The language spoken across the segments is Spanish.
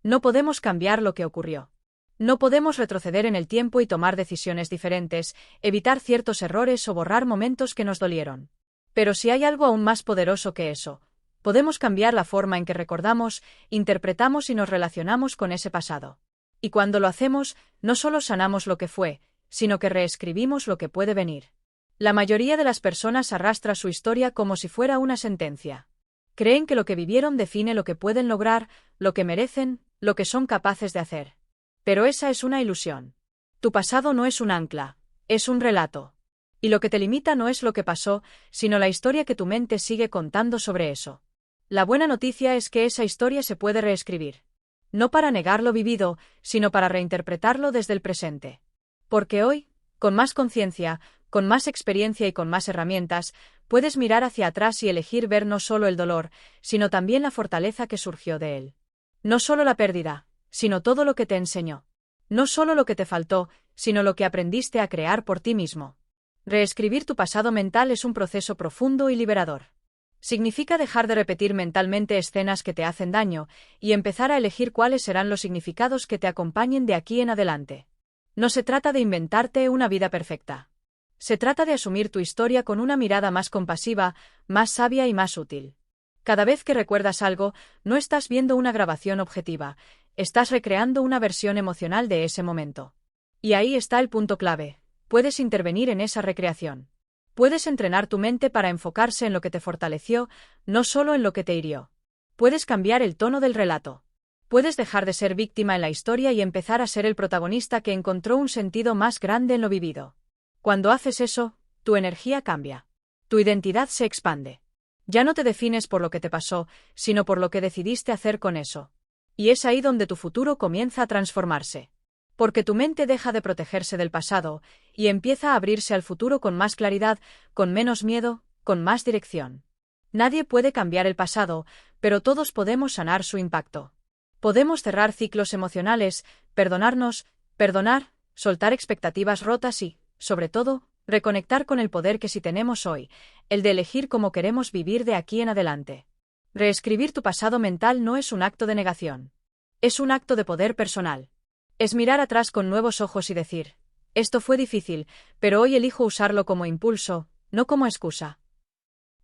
No podemos cambiar lo que ocurrió. No podemos retroceder en el tiempo y tomar decisiones diferentes, evitar ciertos errores o borrar momentos que nos dolieron. Pero si hay algo aún más poderoso que eso, podemos cambiar la forma en que recordamos, interpretamos y nos relacionamos con ese pasado. Y cuando lo hacemos, no solo sanamos lo que fue, sino que reescribimos lo que puede venir. La mayoría de las personas arrastra su historia como si fuera una sentencia. Creen que lo que vivieron define lo que pueden lograr, lo que merecen, lo que son capaces de hacer. Pero esa es una ilusión. Tu pasado no es un ancla, es un relato. Y lo que te limita no es lo que pasó, sino la historia que tu mente sigue contando sobre eso. La buena noticia es que esa historia se puede reescribir. No para negar lo vivido, sino para reinterpretarlo desde el presente. Porque hoy, con más conciencia, con más experiencia y con más herramientas, puedes mirar hacia atrás y elegir ver no solo el dolor, sino también la fortaleza que surgió de él. No solo la pérdida, sino todo lo que te enseñó. No solo lo que te faltó, sino lo que aprendiste a crear por ti mismo. Reescribir tu pasado mental es un proceso profundo y liberador. Significa dejar de repetir mentalmente escenas que te hacen daño y empezar a elegir cuáles serán los significados que te acompañen de aquí en adelante. No se trata de inventarte una vida perfecta. Se trata de asumir tu historia con una mirada más compasiva, más sabia y más útil. Cada vez que recuerdas algo, no estás viendo una grabación objetiva, estás recreando una versión emocional de ese momento. Y ahí está el punto clave. Puedes intervenir en esa recreación. Puedes entrenar tu mente para enfocarse en lo que te fortaleció, no solo en lo que te hirió. Puedes cambiar el tono del relato. Puedes dejar de ser víctima en la historia y empezar a ser el protagonista que encontró un sentido más grande en lo vivido. Cuando haces eso, tu energía cambia. Tu identidad se expande. Ya no te defines por lo que te pasó, sino por lo que decidiste hacer con eso. Y es ahí donde tu futuro comienza a transformarse. Porque tu mente deja de protegerse del pasado y empieza a abrirse al futuro con más claridad, con menos miedo, con más dirección. Nadie puede cambiar el pasado, pero todos podemos sanar su impacto. Podemos cerrar ciclos emocionales, perdonarnos, perdonar, soltar expectativas rotas y, sobre todo, reconectar con el poder que sí tenemos hoy, el de elegir cómo queremos vivir de aquí en adelante. Reescribir tu pasado mental no es un acto de negación. Es un acto de poder personal. Es mirar atrás con nuevos ojos y decir, esto fue difícil, pero hoy elijo usarlo como impulso, no como excusa.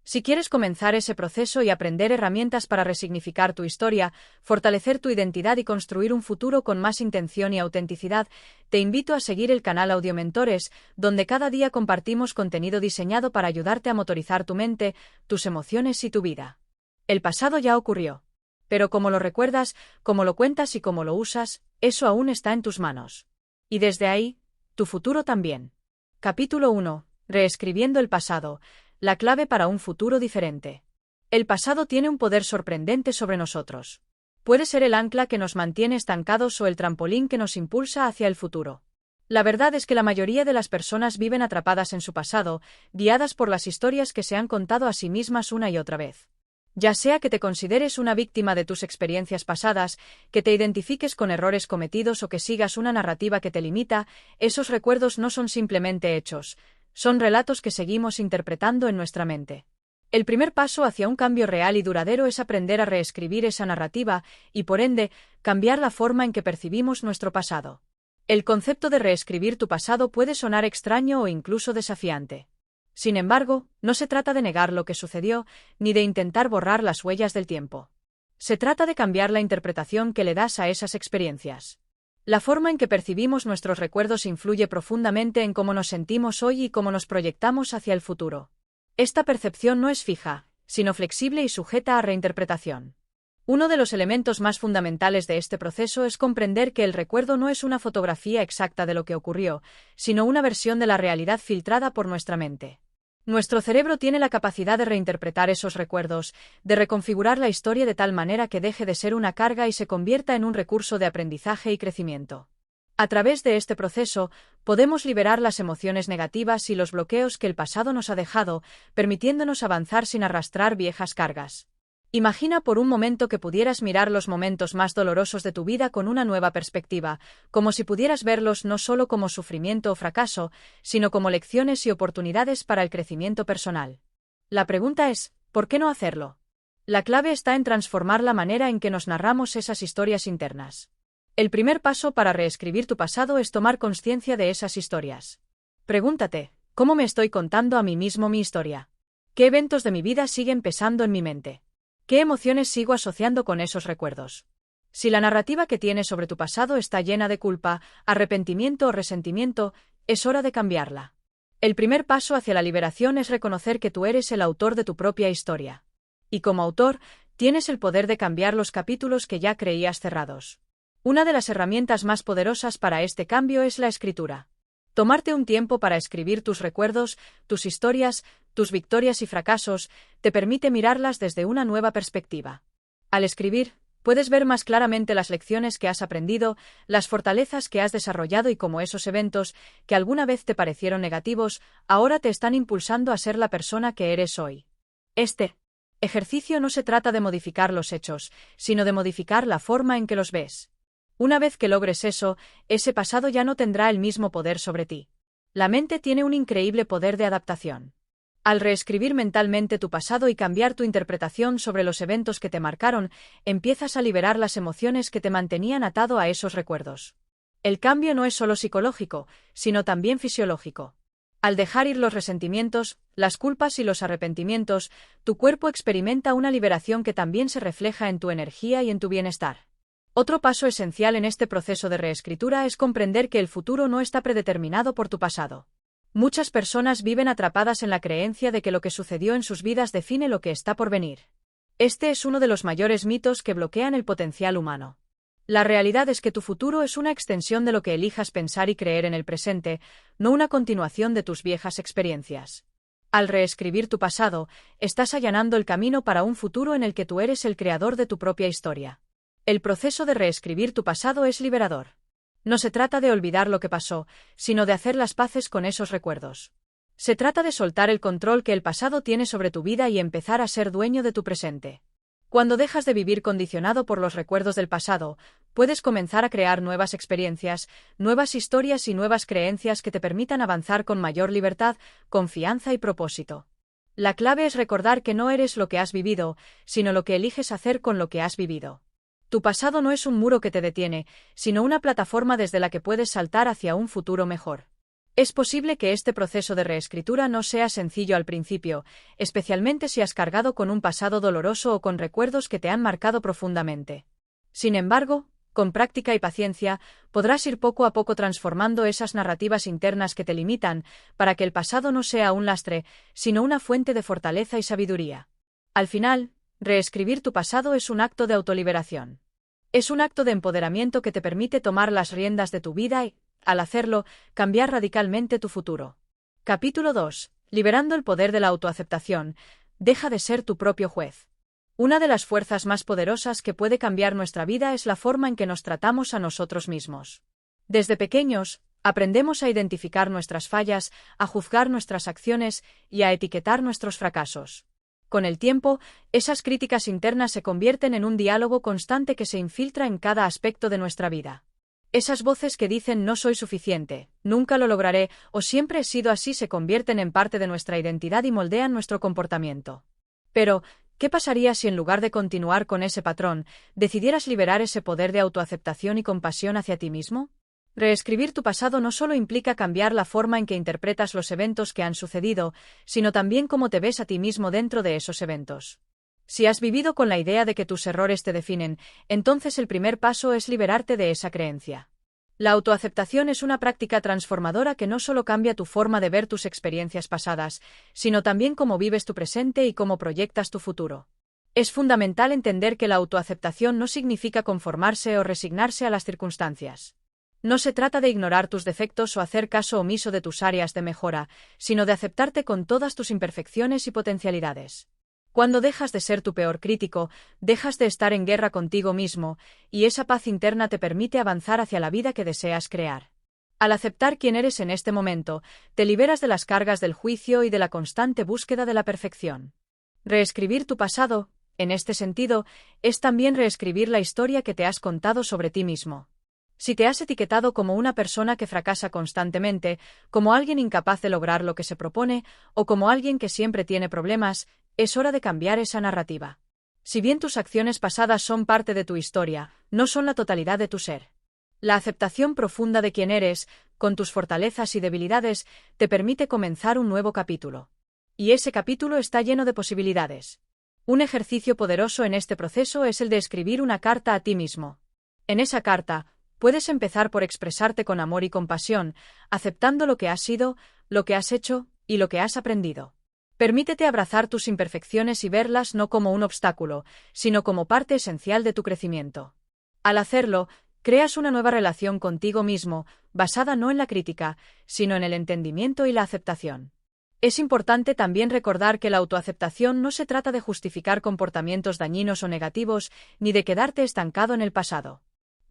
Si quieres comenzar ese proceso y aprender herramientas para resignificar tu historia, fortalecer tu identidad y construir un futuro con más intención y autenticidad, te invito a seguir el canal Audiomentores, donde cada día compartimos contenido diseñado para ayudarte a motorizar tu mente, tus emociones y tu vida. El pasado ya ocurrió. Pero cómo lo recuerdas, cómo lo cuentas y cómo lo usas, eso aún está en tus manos. Y desde ahí, tu futuro también. Capítulo 1. Reescribiendo el pasado. La clave para un futuro diferente. El pasado tiene un poder sorprendente sobre nosotros. Puede ser el ancla que nos mantiene estancados o el trampolín que nos impulsa hacia el futuro. La verdad es que la mayoría de las personas viven atrapadas en su pasado, guiadas por las historias que se han contado a sí mismas una y otra vez. Ya sea que te consideres una víctima de tus experiencias pasadas, que te identifiques con errores cometidos o que sigas una narrativa que te limita, esos recuerdos no son simplemente hechos, son relatos que seguimos interpretando en nuestra mente. El primer paso hacia un cambio real y duradero es aprender a reescribir esa narrativa y, por ende, cambiar la forma en que percibimos nuestro pasado. El concepto de reescribir tu pasado puede sonar extraño o incluso desafiante. Sin embargo, no se trata de negar lo que sucedió, ni de intentar borrar las huellas del tiempo. Se trata de cambiar la interpretación que le das a esas experiencias. La forma en que percibimos nuestros recuerdos influye profundamente en cómo nos sentimos hoy y cómo nos proyectamos hacia el futuro. Esta percepción no es fija, sino flexible y sujeta a reinterpretación. Uno de los elementos más fundamentales de este proceso es comprender que el recuerdo no es una fotografía exacta de lo que ocurrió, sino una versión de la realidad filtrada por nuestra mente. Nuestro cerebro tiene la capacidad de reinterpretar esos recuerdos, de reconfigurar la historia de tal manera que deje de ser una carga y se convierta en un recurso de aprendizaje y crecimiento. A través de este proceso, podemos liberar las emociones negativas y los bloqueos que el pasado nos ha dejado, permitiéndonos avanzar sin arrastrar viejas cargas. Imagina por un momento que pudieras mirar los momentos más dolorosos de tu vida con una nueva perspectiva, como si pudieras verlos no solo como sufrimiento o fracaso, sino como lecciones y oportunidades para el crecimiento personal. La pregunta es, ¿por qué no hacerlo? La clave está en transformar la manera en que nos narramos esas historias internas. El primer paso para reescribir tu pasado es tomar conciencia de esas historias. Pregúntate, ¿cómo me estoy contando a mí mismo mi historia? ¿Qué eventos de mi vida siguen pesando en mi mente? ¿Qué emociones sigo asociando con esos recuerdos? Si la narrativa que tienes sobre tu pasado está llena de culpa, arrepentimiento o resentimiento, es hora de cambiarla. El primer paso hacia la liberación es reconocer que tú eres el autor de tu propia historia. Y como autor, tienes el poder de cambiar los capítulos que ya creías cerrados. Una de las herramientas más poderosas para este cambio es la escritura. Tomarte un tiempo para escribir tus recuerdos, tus historias, tus victorias y fracasos, te permite mirarlas desde una nueva perspectiva. Al escribir, puedes ver más claramente las lecciones que has aprendido, las fortalezas que has desarrollado y cómo esos eventos, que alguna vez te parecieron negativos, ahora te están impulsando a ser la persona que eres hoy. Este ejercicio no se trata de modificar los hechos, sino de modificar la forma en que los ves. Una vez que logres eso, ese pasado ya no tendrá el mismo poder sobre ti. La mente tiene un increíble poder de adaptación. Al reescribir mentalmente tu pasado y cambiar tu interpretación sobre los eventos que te marcaron, empiezas a liberar las emociones que te mantenían atado a esos recuerdos. El cambio no es solo psicológico, sino también fisiológico. Al dejar ir los resentimientos, las culpas y los arrepentimientos, tu cuerpo experimenta una liberación que también se refleja en tu energía y en tu bienestar. Otro paso esencial en este proceso de reescritura es comprender que el futuro no está predeterminado por tu pasado. Muchas personas viven atrapadas en la creencia de que lo que sucedió en sus vidas define lo que está por venir. Este es uno de los mayores mitos que bloquean el potencial humano. La realidad es que tu futuro es una extensión de lo que elijas pensar y creer en el presente, no una continuación de tus viejas experiencias. Al reescribir tu pasado, estás allanando el camino para un futuro en el que tú eres el creador de tu propia historia. El proceso de reescribir tu pasado es liberador. No se trata de olvidar lo que pasó, sino de hacer las paces con esos recuerdos. Se trata de soltar el control que el pasado tiene sobre tu vida y empezar a ser dueño de tu presente. Cuando dejas de vivir condicionado por los recuerdos del pasado, puedes comenzar a crear nuevas experiencias, nuevas historias y nuevas creencias que te permitan avanzar con mayor libertad, confianza y propósito. La clave es recordar que no eres lo que has vivido, sino lo que eliges hacer con lo que has vivido. Tu pasado no es un muro que te detiene, sino una plataforma desde la que puedes saltar hacia un futuro mejor. Es posible que este proceso de reescritura no sea sencillo al principio, especialmente si has cargado con un pasado doloroso o con recuerdos que te han marcado profundamente. Sin embargo, con práctica y paciencia, podrás ir poco a poco transformando esas narrativas internas que te limitan, para que el pasado no sea un lastre, sino una fuente de fortaleza y sabiduría. Al final, reescribir tu pasado es un acto de autoliberación. Es un acto de empoderamiento que te permite tomar las riendas de tu vida y, al hacerlo, cambiar radicalmente tu futuro. Capítulo 2. Liberando el poder de la autoaceptación. Deja de ser tu propio juez. Una de las fuerzas más poderosas que puede cambiar nuestra vida es la forma en que nos tratamos a nosotros mismos. Desde pequeños, aprendemos a identificar nuestras fallas, a juzgar nuestras acciones y a etiquetar nuestros fracasos. Con el tiempo, esas críticas internas se convierten en un diálogo constante que se infiltra en cada aspecto de nuestra vida. Esas voces que dicen no soy suficiente, nunca lo lograré o siempre he sido así se convierten en parte de nuestra identidad y moldean nuestro comportamiento. Pero, ¿qué pasaría si en lugar de continuar con ese patrón, decidieras liberar ese poder de autoaceptación y compasión hacia ti mismo? Reescribir tu pasado no solo implica cambiar la forma en que interpretas los eventos que han sucedido, sino también cómo te ves a ti mismo dentro de esos eventos. Si has vivido con la idea de que tus errores te definen, entonces el primer paso es liberarte de esa creencia. La autoaceptación es una práctica transformadora que no solo cambia tu forma de ver tus experiencias pasadas, sino también cómo vives tu presente y cómo proyectas tu futuro. Es fundamental entender que la autoaceptación no significa conformarse o resignarse a las circunstancias. No se trata de ignorar tus defectos o hacer caso omiso de tus áreas de mejora, sino de aceptarte con todas tus imperfecciones y potencialidades. Cuando dejas de ser tu peor crítico, dejas de estar en guerra contigo mismo, y esa paz interna te permite avanzar hacia la vida que deseas crear. Al aceptar quién eres en este momento, te liberas de las cargas del juicio y de la constante búsqueda de la perfección. Reescribir tu pasado, en este sentido, es también reescribir la historia que te has contado sobre ti mismo. Si te has etiquetado como una persona que fracasa constantemente, como alguien incapaz de lograr lo que se propone, o como alguien que siempre tiene problemas, es hora de cambiar esa narrativa. Si bien tus acciones pasadas son parte de tu historia, no son la totalidad de tu ser. La aceptación profunda de quién eres, con tus fortalezas y debilidades, te permite comenzar un nuevo capítulo. Y ese capítulo está lleno de posibilidades. Un ejercicio poderoso en este proceso es el de escribir una carta a ti mismo. En esa carta, puedes empezar por expresarte con amor y compasión, aceptando lo que has sido, lo que has hecho y lo que has aprendido. Permítete abrazar tus imperfecciones y verlas no como un obstáculo, sino como parte esencial de tu crecimiento. Al hacerlo, creas una nueva relación contigo mismo, basada no en la crítica, sino en el entendimiento y la aceptación. Es importante también recordar que la autoaceptación no se trata de justificar comportamientos dañinos o negativos, ni de quedarte estancado en el pasado.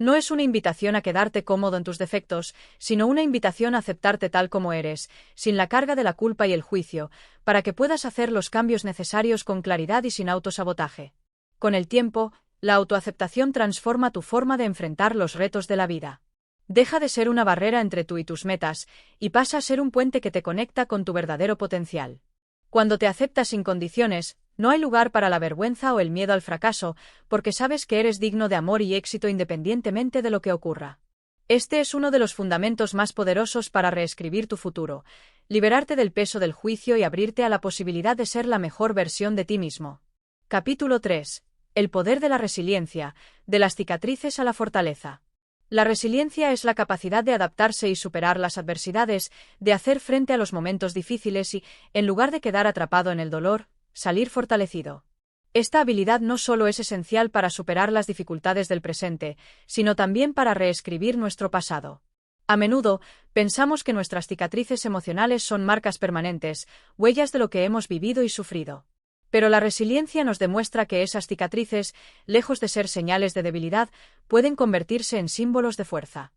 No es una invitación a quedarte cómodo en tus defectos, sino una invitación a aceptarte tal como eres, sin la carga de la culpa y el juicio, para que puedas hacer los cambios necesarios con claridad y sin autosabotaje. Con el tiempo, la autoaceptación transforma tu forma de enfrentar los retos de la vida. Deja de ser una barrera entre tú y tus metas, y pasa a ser un puente que te conecta con tu verdadero potencial. Cuando te aceptas sin condiciones, no hay lugar para la vergüenza o el miedo al fracaso, porque sabes que eres digno de amor y éxito independientemente de lo que ocurra. Este es uno de los fundamentos más poderosos para reescribir tu futuro, liberarte del peso del juicio y abrirte a la posibilidad de ser la mejor versión de ti mismo. Capítulo 3. El poder de la resiliencia, de las cicatrices a la fortaleza. La resiliencia es la capacidad de adaptarse y superar las adversidades, de hacer frente a los momentos difíciles y, en lugar de quedar atrapado en el dolor, salir fortalecido. Esta habilidad no solo es esencial para superar las dificultades del presente, sino también para reescribir nuestro pasado. A menudo, pensamos que nuestras cicatrices emocionales son marcas permanentes, huellas de lo que hemos vivido y sufrido. Pero la resiliencia nos demuestra que esas cicatrices, lejos de ser señales de debilidad, pueden convertirse en símbolos de fuerza.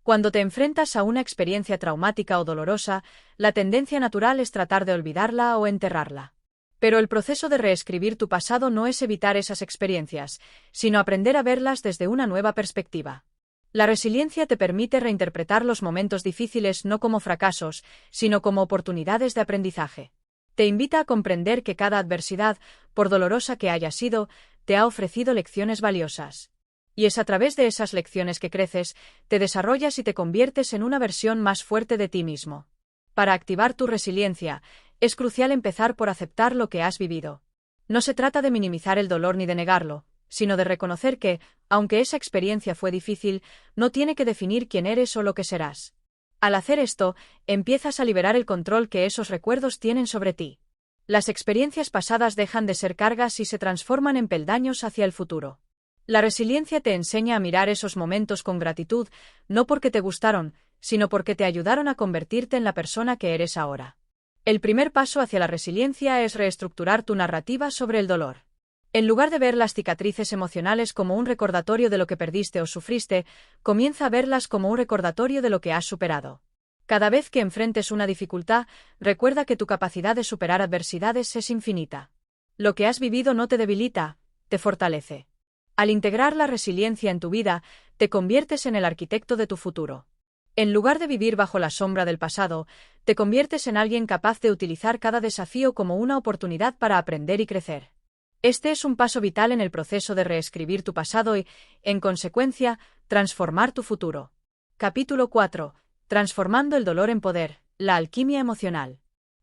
Cuando te enfrentas a una experiencia traumática o dolorosa, la tendencia natural es tratar de olvidarla o enterrarla. Pero el proceso de reescribir tu pasado no es evitar esas experiencias, sino aprender a verlas desde una nueva perspectiva. La resiliencia te permite reinterpretar los momentos difíciles no como fracasos, sino como oportunidades de aprendizaje. Te invita a comprender que cada adversidad, por dolorosa que haya sido, te ha ofrecido lecciones valiosas. Y es a través de esas lecciones que creces, te desarrollas y te conviertes en una versión más fuerte de ti mismo. Para activar tu resiliencia, es crucial empezar por aceptar lo que has vivido. No se trata de minimizar el dolor ni de negarlo, sino de reconocer que, aunque esa experiencia fue difícil, no tiene que definir quién eres o lo que serás. Al hacer esto, empiezas a liberar el control que esos recuerdos tienen sobre ti. Las experiencias pasadas dejan de ser cargas y se transforman en peldaños hacia el futuro. La resiliencia te enseña a mirar esos momentos con gratitud, no porque te gustaron, sino porque te ayudaron a convertirte en la persona que eres ahora. El primer paso hacia la resiliencia es reestructurar tu narrativa sobre el dolor. En lugar de ver las cicatrices emocionales como un recordatorio de lo que perdiste o sufriste, comienza a verlas como un recordatorio de lo que has superado. Cada vez que enfrentes una dificultad, recuerda que tu capacidad de superar adversidades es infinita. Lo que has vivido no te debilita, te fortalece. Al integrar la resiliencia en tu vida, te conviertes en el arquitecto de tu futuro. En lugar de vivir bajo la sombra del pasado, te conviertes en alguien capaz de utilizar cada desafío como una oportunidad para aprender y crecer. Este es un paso vital en el proceso de reescribir tu pasado y, en consecuencia, transformar tu futuro. Capítulo 4. Transformando el dolor en poder, la alquimia emocional.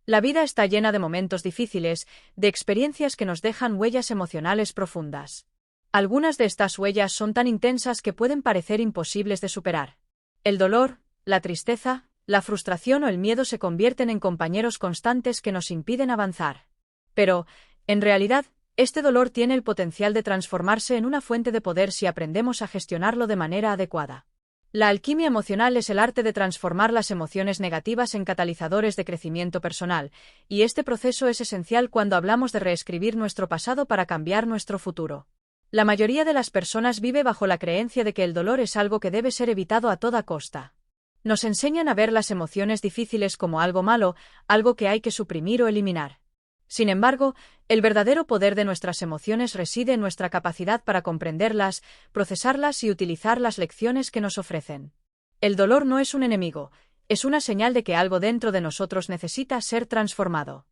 La vida está llena de momentos difíciles, de experiencias que nos dejan huellas emocionales profundas. Algunas de estas huellas son tan intensas que pueden parecer imposibles de superar. El dolor, la tristeza, la frustración o el miedo se convierten en compañeros constantes que nos impiden avanzar. Pero, en realidad, este dolor tiene el potencial de transformarse en una fuente de poder si aprendemos a gestionarlo de manera adecuada. La alquimia emocional es el arte de transformar las emociones negativas en catalizadores de crecimiento personal, y este proceso es esencial cuando hablamos de reescribir nuestro pasado para cambiar nuestro futuro. La mayoría de las personas vive bajo la creencia de que el dolor es algo que debe ser evitado a toda costa. Nos enseñan a ver las emociones difíciles como algo malo, algo que hay que suprimir o eliminar. Sin embargo, el verdadero poder de nuestras emociones reside en nuestra capacidad para comprenderlas, procesarlas y utilizar las lecciones que nos ofrecen. El dolor no es un enemigo, es una señal de que algo dentro de nosotros necesita ser transformado.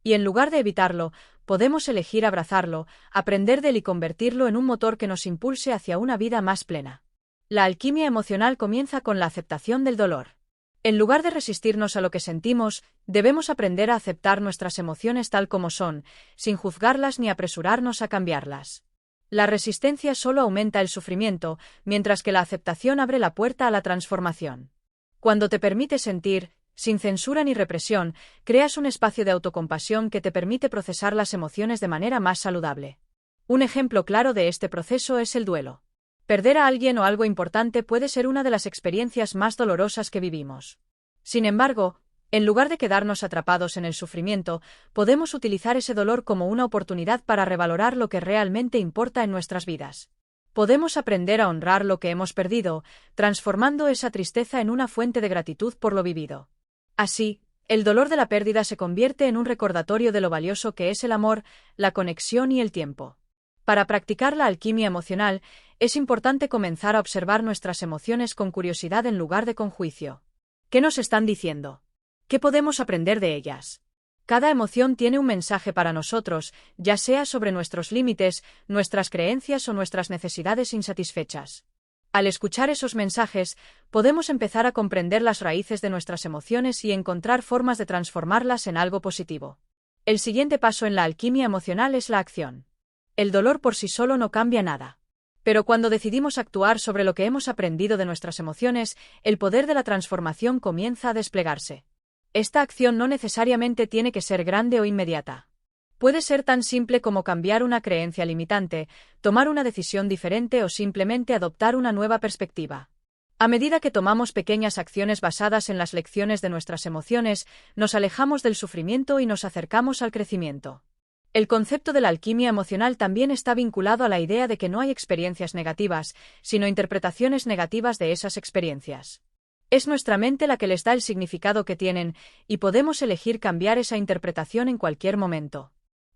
Y en lugar de evitarlo, podemos elegir abrazarlo, aprender de él y convertirlo en un motor que nos impulse hacia una vida más plena. La alquimia emocional comienza con la aceptación del dolor. En lugar de resistirnos a lo que sentimos, debemos aprender a aceptar nuestras emociones tal como son, sin juzgarlas ni apresurarnos a cambiarlas. La resistencia solo aumenta el sufrimiento, mientras que la aceptación abre la puerta a la transformación. Cuando te permites sentir, sin censura ni represión, creas un espacio de autocompasión que te permite procesar las emociones de manera más saludable. Un ejemplo claro de este proceso es el duelo. Perder a alguien o algo importante puede ser una de las experiencias más dolorosas que vivimos. Sin embargo, en lugar de quedarnos atrapados en el sufrimiento, podemos utilizar ese dolor como una oportunidad para revalorar lo que realmente importa en nuestras vidas. Podemos aprender a honrar lo que hemos perdido, transformando esa tristeza en una fuente de gratitud por lo vivido. Así, el dolor de la pérdida se convierte en un recordatorio de lo valioso que es el amor, la conexión y el tiempo. Para practicar la alquimia emocional, es importante comenzar a observar nuestras emociones con curiosidad en lugar de con juicio. ¿Qué nos están diciendo? ¿Qué podemos aprender de ellas? Cada emoción tiene un mensaje para nosotros, ya sea sobre nuestros límites, nuestras creencias o nuestras necesidades insatisfechas. Al escuchar esos mensajes, podemos empezar a comprender las raíces de nuestras emociones y encontrar formas de transformarlas en algo positivo. El siguiente paso en la alquimia emocional es la acción. El dolor por sí solo no cambia nada. Pero cuando decidimos actuar sobre lo que hemos aprendido de nuestras emociones, el poder de la transformación comienza a desplegarse. Esta acción no necesariamente tiene que ser grande o inmediata. Puede ser tan simple como cambiar una creencia limitante, tomar una decisión diferente o simplemente adoptar una nueva perspectiva. A medida que tomamos pequeñas acciones basadas en las lecciones de nuestras emociones, nos alejamos del sufrimiento y nos acercamos al crecimiento. El concepto de la alquimia emocional también está vinculado a la idea de que no hay experiencias negativas, sino interpretaciones negativas de esas experiencias. Es nuestra mente la que les da el significado que tienen, y podemos elegir cambiar esa interpretación en cualquier momento.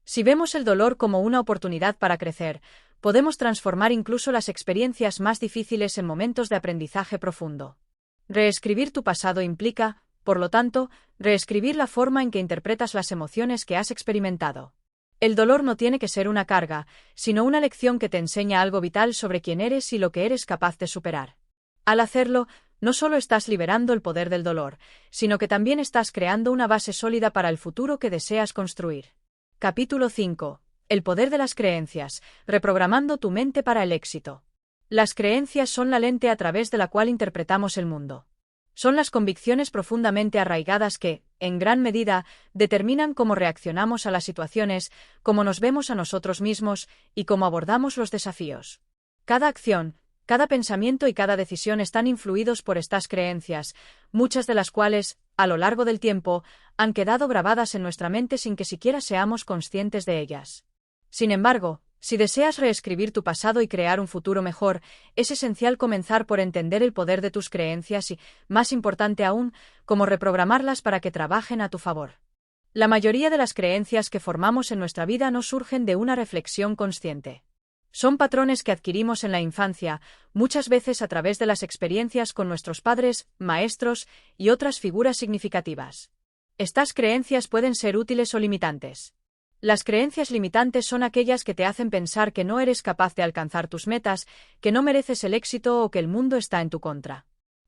Si vemos el dolor como una oportunidad para crecer, podemos transformar incluso las experiencias más difíciles en momentos de aprendizaje profundo. Reescribir tu pasado implica, por lo tanto, reescribir la forma en que interpretas las emociones que has experimentado. El dolor no tiene que ser una carga, sino una lección que te enseña algo vital sobre quién eres y lo que eres capaz de superar. Al hacerlo, no solo estás liberando el poder del dolor, sino que también estás creando una base sólida para el futuro que deseas construir. Capítulo 5. El poder de las creencias, reprogramando tu mente para el éxito. Las creencias son la lente a través de la cual interpretamos el mundo. Son las convicciones profundamente arraigadas que, en gran medida, determinan cómo reaccionamos a las situaciones, cómo nos vemos a nosotros mismos y cómo abordamos los desafíos. Cada acción, cada pensamiento y cada decisión están influidos por estas creencias, muchas de las cuales, a lo largo del tiempo, han quedado grabadas en nuestra mente sin que siquiera seamos conscientes de ellas. Sin embargo, si deseas reescribir tu pasado y crear un futuro mejor, es esencial comenzar por entender el poder de tus creencias y, más importante aún, cómo reprogramarlas para que trabajen a tu favor. La mayoría de las creencias que formamos en nuestra vida no surgen de una reflexión consciente. Son patrones que adquirimos en la infancia, muchas veces a través de las experiencias con nuestros padres, maestros y otras figuras significativas. Estas creencias pueden ser útiles o limitantes. Las creencias limitantes son aquellas que te hacen pensar que no eres capaz de alcanzar tus metas, que no mereces el éxito o que el mundo está en tu contra.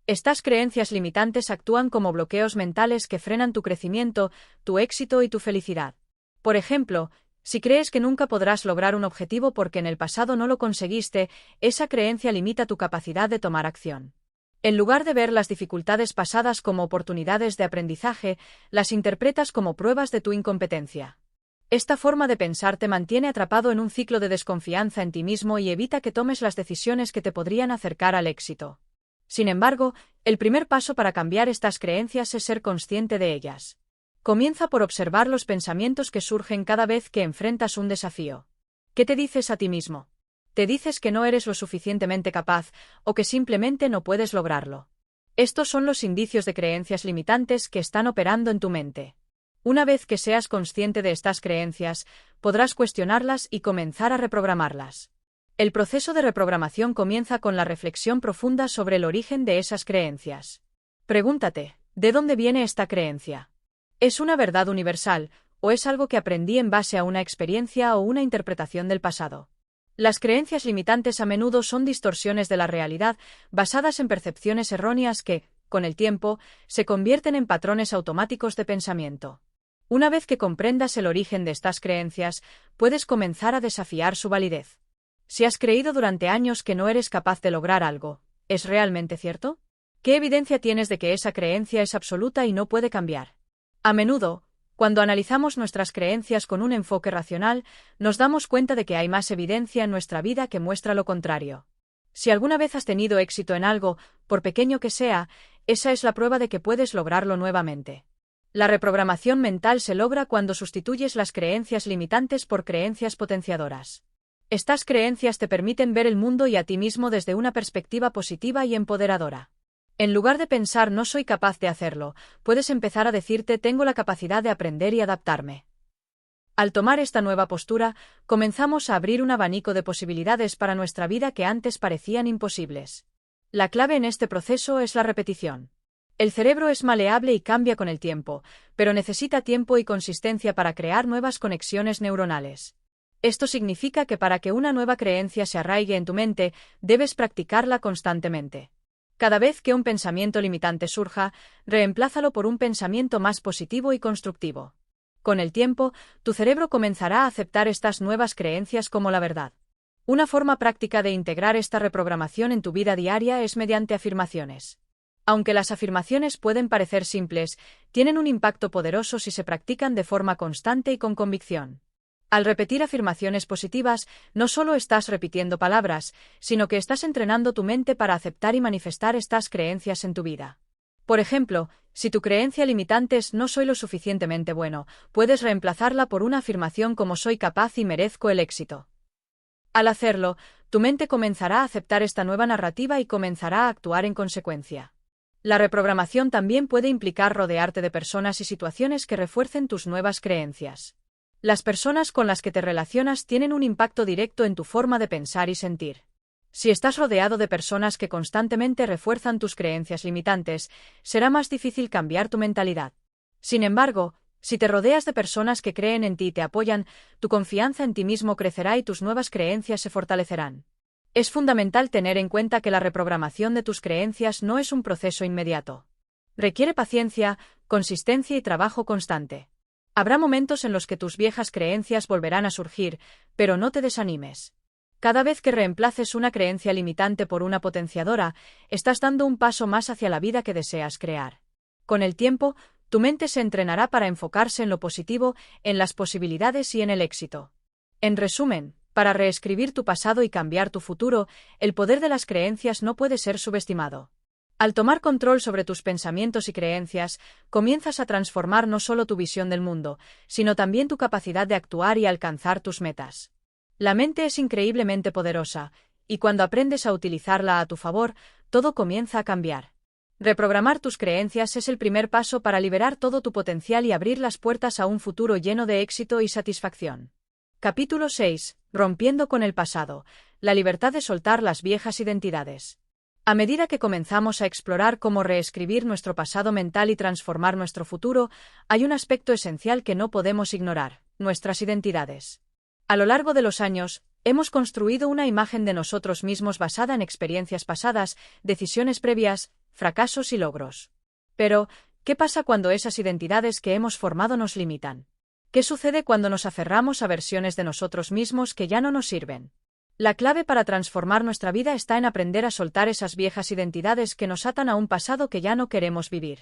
Estas creencias limitantes actúan como bloqueos mentales que frenan tu crecimiento, tu éxito y tu felicidad. Por ejemplo, si crees que nunca podrás lograr un objetivo porque en el pasado no lo conseguiste, esa creencia limita tu capacidad de tomar acción. En lugar de ver las dificultades pasadas como oportunidades de aprendizaje, las interpretas como pruebas de tu incompetencia. Esta forma de pensar te mantiene atrapado en un ciclo de desconfianza en ti mismo y evita que tomes las decisiones que te podrían acercar al éxito. Sin embargo, el primer paso para cambiar estas creencias es ser consciente de ellas. Comienza por observar los pensamientos que surgen cada vez que enfrentas un desafío. ¿Qué te dices a ti mismo? ¿Te dices que no eres lo suficientemente capaz o que simplemente no puedes lograrlo? Estos son los indicios de creencias limitantes que están operando en tu mente. Una vez que seas consciente de estas creencias, podrás cuestionarlas y comenzar a reprogramarlas. El proceso de reprogramación comienza con la reflexión profunda sobre el origen de esas creencias. Pregúntate, ¿de dónde viene esta creencia? ¿Es una verdad universal, o es algo que aprendí en base a una experiencia o una interpretación del pasado. Las creencias limitantes a menudo son distorsiones de la realidad basadas en percepciones erróneas que, con el tiempo, se convierten en patrones automáticos de pensamiento. Una vez que comprendas el origen de estas creencias, puedes comenzar a desafiar su validez. Si has creído durante años que no eres capaz de lograr algo, ¿es realmente cierto? ¿Qué evidencia tienes de que esa creencia es absoluta y no puede cambiar? A menudo, cuando analizamos nuestras creencias con un enfoque racional, nos damos cuenta de que hay más evidencia en nuestra vida que muestra lo contrario. Si alguna vez has tenido éxito en algo, por pequeño que sea, esa es la prueba de que puedes lograrlo nuevamente. La reprogramación mental se logra cuando sustituyes las creencias limitantes por creencias potenciadoras. Estas creencias te permiten ver el mundo y a ti mismo desde una perspectiva positiva y empoderadora. En lugar de pensar no soy capaz de hacerlo, puedes empezar a decirte tengo la capacidad de aprender y adaptarme. Al tomar esta nueva postura, comenzamos a abrir un abanico de posibilidades para nuestra vida que antes parecían imposibles. La clave en este proceso es la repetición. El cerebro es maleable y cambia con el tiempo, pero necesita tiempo y consistencia para crear nuevas conexiones neuronales. Esto significa que para que una nueva creencia se arraigue en tu mente, debes practicarla constantemente. Cada vez que un pensamiento limitante surja, reemplázalo por un pensamiento más positivo y constructivo. Con el tiempo, tu cerebro comenzará a aceptar estas nuevas creencias como la verdad. Una forma práctica de integrar esta reprogramación en tu vida diaria es mediante afirmaciones. Aunque las afirmaciones pueden parecer simples, tienen un impacto poderoso si se practican de forma constante y con convicción. Al repetir afirmaciones positivas, no solo estás repitiendo palabras, sino que estás entrenando tu mente para aceptar y manifestar estas creencias en tu vida. Por ejemplo, si tu creencia limitante es no soy lo suficientemente bueno, puedes reemplazarla por una afirmación como soy capaz y merezco el éxito. Al hacerlo, tu mente comenzará a aceptar esta nueva narrativa y comenzará a actuar en consecuencia. La reprogramación también puede implicar rodearte de personas y situaciones que refuercen tus nuevas creencias. Las personas con las que te relacionas tienen un impacto directo en tu forma de pensar y sentir. Si estás rodeado de personas que constantemente refuerzan tus creencias limitantes, será más difícil cambiar tu mentalidad. Sin embargo, si te rodeas de personas que creen en ti y te apoyan, tu confianza en ti mismo crecerá y tus nuevas creencias se fortalecerán. Es fundamental tener en cuenta que la reprogramación de tus creencias no es un proceso inmediato. Requiere paciencia, consistencia y trabajo constante. Habrá momentos en los que tus viejas creencias volverán a surgir, pero no te desanimes. Cada vez que reemplaces una creencia limitante por una potenciadora, estás dando un paso más hacia la vida que deseas crear. Con el tiempo, tu mente se entrenará para enfocarse en lo positivo, en las posibilidades y en el éxito. En resumen, para reescribir tu pasado y cambiar tu futuro, el poder de las creencias no puede ser subestimado. Al tomar control sobre tus pensamientos y creencias, comienzas a transformar no solo tu visión del mundo, sino también tu capacidad de actuar y alcanzar tus metas. La mente es increíblemente poderosa, y cuando aprendes a utilizarla a tu favor, todo comienza a cambiar. Reprogramar tus creencias es el primer paso para liberar todo tu potencial y abrir las puertas a un futuro lleno de éxito y satisfacción. Capítulo 6. Rompiendo con el pasado. La libertad de soltar las viejas identidades. A medida que comenzamos a explorar cómo reescribir nuestro pasado mental y transformar nuestro futuro, hay un aspecto esencial que no podemos ignorar: nuestras identidades. A lo largo de los años, hemos construido una imagen de nosotros mismos basada en experiencias pasadas, decisiones previas, fracasos y logros. Pero, ¿qué pasa cuando esas identidades que hemos formado nos limitan? ¿Qué sucede cuando nos aferramos a versiones de nosotros mismos que ya no nos sirven? La clave para transformar nuestra vida está en aprender a soltar esas viejas identidades que nos atan a un pasado que ya no queremos vivir.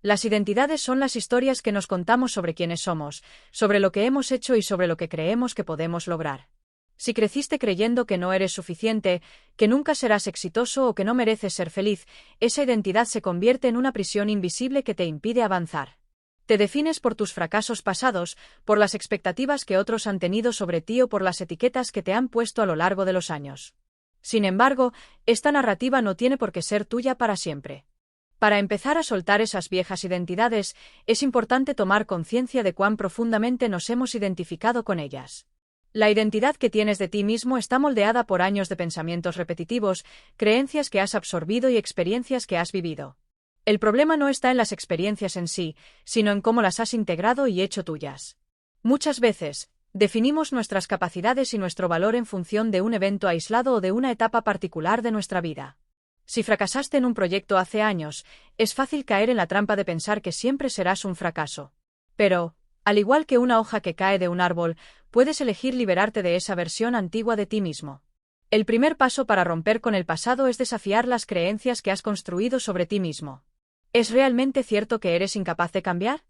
Las identidades son las historias que nos contamos sobre quiénes somos, sobre lo que hemos hecho y sobre lo que creemos que podemos lograr. Si creciste creyendo que no eres suficiente, que nunca serás exitoso o que no mereces ser feliz, esa identidad se convierte en una prisión invisible que te impide avanzar. Te defines por tus fracasos pasados, por las expectativas que otros han tenido sobre ti o por las etiquetas que te han puesto a lo largo de los años. Sin embargo, esta narrativa no tiene por qué ser tuya para siempre. Para empezar a soltar esas viejas identidades, es importante tomar conciencia de cuán profundamente nos hemos identificado con ellas. La identidad que tienes de ti mismo está moldeada por años de pensamientos repetitivos, creencias que has absorbido y experiencias que has vivido. El problema no está en las experiencias en sí, sino en cómo las has integrado y hecho tuyas. Muchas veces, definimos nuestras capacidades y nuestro valor en función de un evento aislado o de una etapa particular de nuestra vida. Si fracasaste en un proyecto hace años, es fácil caer en la trampa de pensar que siempre serás un fracaso. Pero, al igual que una hoja que cae de un árbol, puedes elegir liberarte de esa versión antigua de ti mismo. El primer paso para romper con el pasado es desafiar las creencias que has construido sobre ti mismo. ¿Es realmente cierto que eres incapaz de cambiar?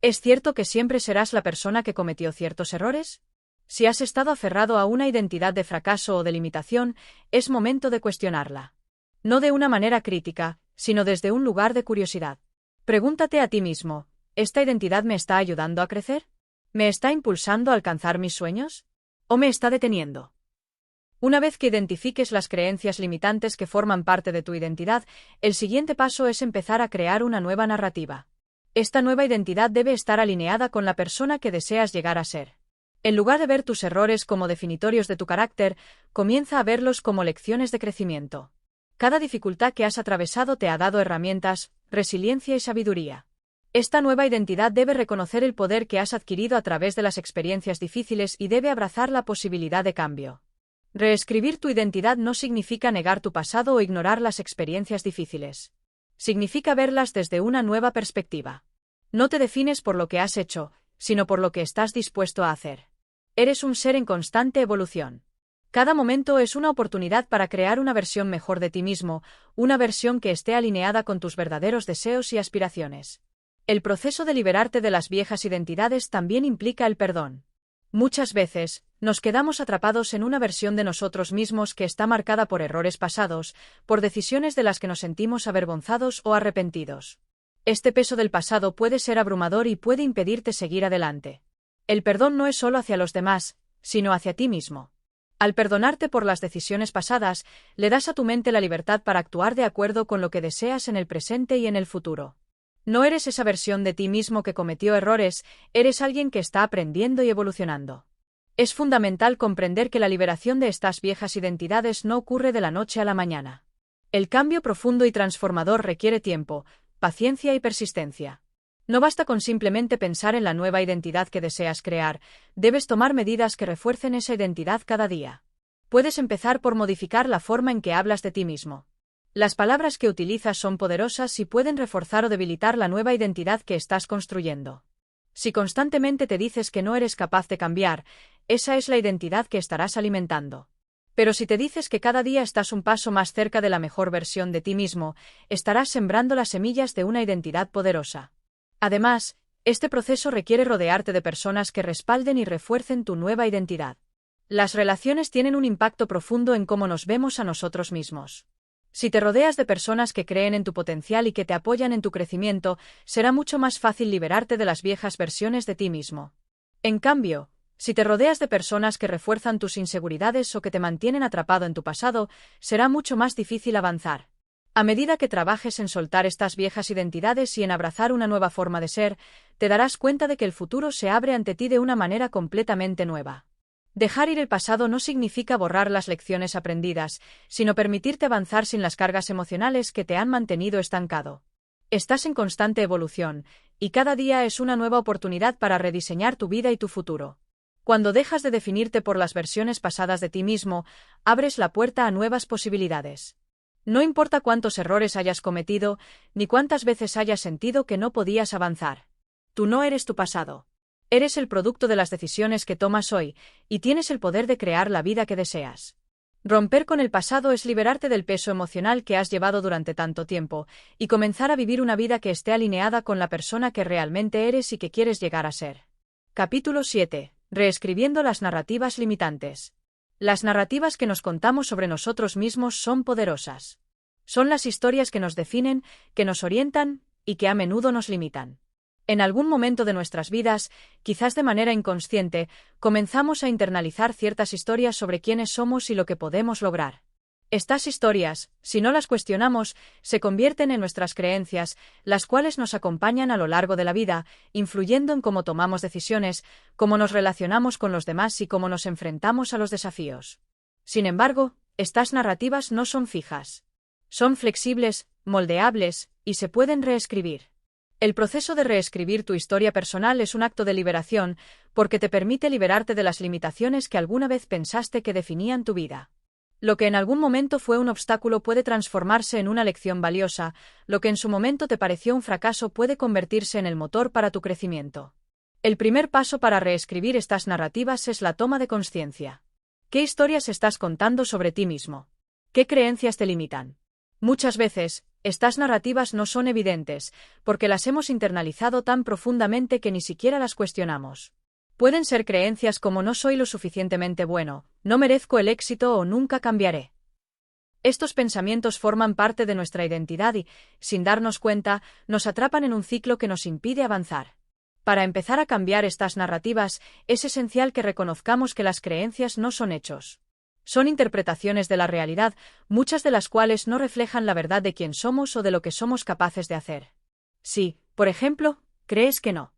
¿Es cierto que siempre serás la persona que cometió ciertos errores? Si has estado aferrado a una identidad de fracaso o de limitación, es momento de cuestionarla. No de una manera crítica, sino desde un lugar de curiosidad. Pregúntate a ti mismo, ¿esta identidad me está ayudando a crecer? ¿Me está impulsando a alcanzar mis sueños? ¿O me está deteniendo? Una vez que identifiques las creencias limitantes que forman parte de tu identidad, el siguiente paso es empezar a crear una nueva narrativa. Esta nueva identidad debe estar alineada con la persona que deseas llegar a ser. En lugar de ver tus errores como definitorios de tu carácter, comienza a verlos como lecciones de crecimiento. Cada dificultad que has atravesado te ha dado herramientas, resiliencia y sabiduría. Esta nueva identidad debe reconocer el poder que has adquirido a través de las experiencias difíciles y debe abrazar la posibilidad de cambio. Reescribir tu identidad no significa negar tu pasado o ignorar las experiencias difíciles. Significa verlas desde una nueva perspectiva. No te defines por lo que has hecho, sino por lo que estás dispuesto a hacer. Eres un ser en constante evolución. Cada momento es una oportunidad para crear una versión mejor de ti mismo, una versión que esté alineada con tus verdaderos deseos y aspiraciones. El proceso de liberarte de las viejas identidades también implica el perdón. Muchas veces, nos quedamos atrapados en una versión de nosotros mismos que está marcada por errores pasados, por decisiones de las que nos sentimos avergonzados o arrepentidos. Este peso del pasado puede ser abrumador y puede impedirte seguir adelante. El perdón no es solo hacia los demás, sino hacia ti mismo. Al perdonarte por las decisiones pasadas, le das a tu mente la libertad para actuar de acuerdo con lo que deseas en el presente y en el futuro. No eres esa versión de ti mismo que cometió errores, eres alguien que está aprendiendo y evolucionando. Es fundamental comprender que la liberación de estas viejas identidades no ocurre de la noche a la mañana. El cambio profundo y transformador requiere tiempo, paciencia y persistencia. No basta con simplemente pensar en la nueva identidad que deseas crear, debes tomar medidas que refuercen esa identidad cada día. Puedes empezar por modificar la forma en que hablas de ti mismo. Las palabras que utilizas son poderosas y pueden reforzar o debilitar la nueva identidad que estás construyendo. Si constantemente te dices que no eres capaz de cambiar, esa es la identidad que estarás alimentando. Pero si te dices que cada día estás un paso más cerca de la mejor versión de ti mismo, estarás sembrando las semillas de una identidad poderosa. Además, este proceso requiere rodearte de personas que respalden y refuercen tu nueva identidad. Las relaciones tienen un impacto profundo en cómo nos vemos a nosotros mismos. Si te rodeas de personas que creen en tu potencial y que te apoyan en tu crecimiento, será mucho más fácil liberarte de las viejas versiones de ti mismo. En cambio, si te rodeas de personas que refuerzan tus inseguridades o que te mantienen atrapado en tu pasado, será mucho más difícil avanzar. A medida que trabajes en soltar estas viejas identidades y en abrazar una nueva forma de ser, te darás cuenta de que el futuro se abre ante ti de una manera completamente nueva. Dejar ir el pasado no significa borrar las lecciones aprendidas, sino permitirte avanzar sin las cargas emocionales que te han mantenido estancado. Estás en constante evolución, y cada día es una nueva oportunidad para rediseñar tu vida y tu futuro. Cuando dejas de definirte por las versiones pasadas de ti mismo, abres la puerta a nuevas posibilidades. No importa cuántos errores hayas cometido, ni cuántas veces hayas sentido que no podías avanzar. Tú no eres tu pasado. Eres el producto de las decisiones que tomas hoy, y tienes el poder de crear la vida que deseas. Romper con el pasado es liberarte del peso emocional que has llevado durante tanto tiempo, y comenzar a vivir una vida que esté alineada con la persona que realmente eres y que quieres llegar a ser. Capítulo 7. Reescribiendo las narrativas limitantes. Las narrativas que nos contamos sobre nosotros mismos son poderosas. Son las historias que nos definen, que nos orientan y que a menudo nos limitan. En algún momento de nuestras vidas, quizás de manera inconsciente, comenzamos a internalizar ciertas historias sobre quiénes somos y lo que podemos lograr. Estas historias, si no las cuestionamos, se convierten en nuestras creencias, las cuales nos acompañan a lo largo de la vida, influyendo en cómo tomamos decisiones, cómo nos relacionamos con los demás y cómo nos enfrentamos a los desafíos. Sin embargo, estas narrativas no son fijas. Son flexibles, moldeables, y se pueden reescribir. El proceso de reescribir tu historia personal es un acto de liberación porque te permite liberarte de las limitaciones que alguna vez pensaste que definían tu vida. Lo que en algún momento fue un obstáculo puede transformarse en una lección valiosa, lo que en su momento te pareció un fracaso puede convertirse en el motor para tu crecimiento. El primer paso para reescribir estas narrativas es la toma de conciencia. ¿Qué historias estás contando sobre ti mismo? ¿Qué creencias te limitan? Muchas veces, estas narrativas no son evidentes, porque las hemos internalizado tan profundamente que ni siquiera las cuestionamos. Pueden ser creencias como no soy lo suficientemente bueno, no merezco el éxito o nunca cambiaré. Estos pensamientos forman parte de nuestra identidad y, sin darnos cuenta, nos atrapan en un ciclo que nos impide avanzar. Para empezar a cambiar estas narrativas, es esencial que reconozcamos que las creencias no son hechos. Son interpretaciones de la realidad, muchas de las cuales no reflejan la verdad de quién somos o de lo que somos capaces de hacer. Si, por ejemplo, crees que no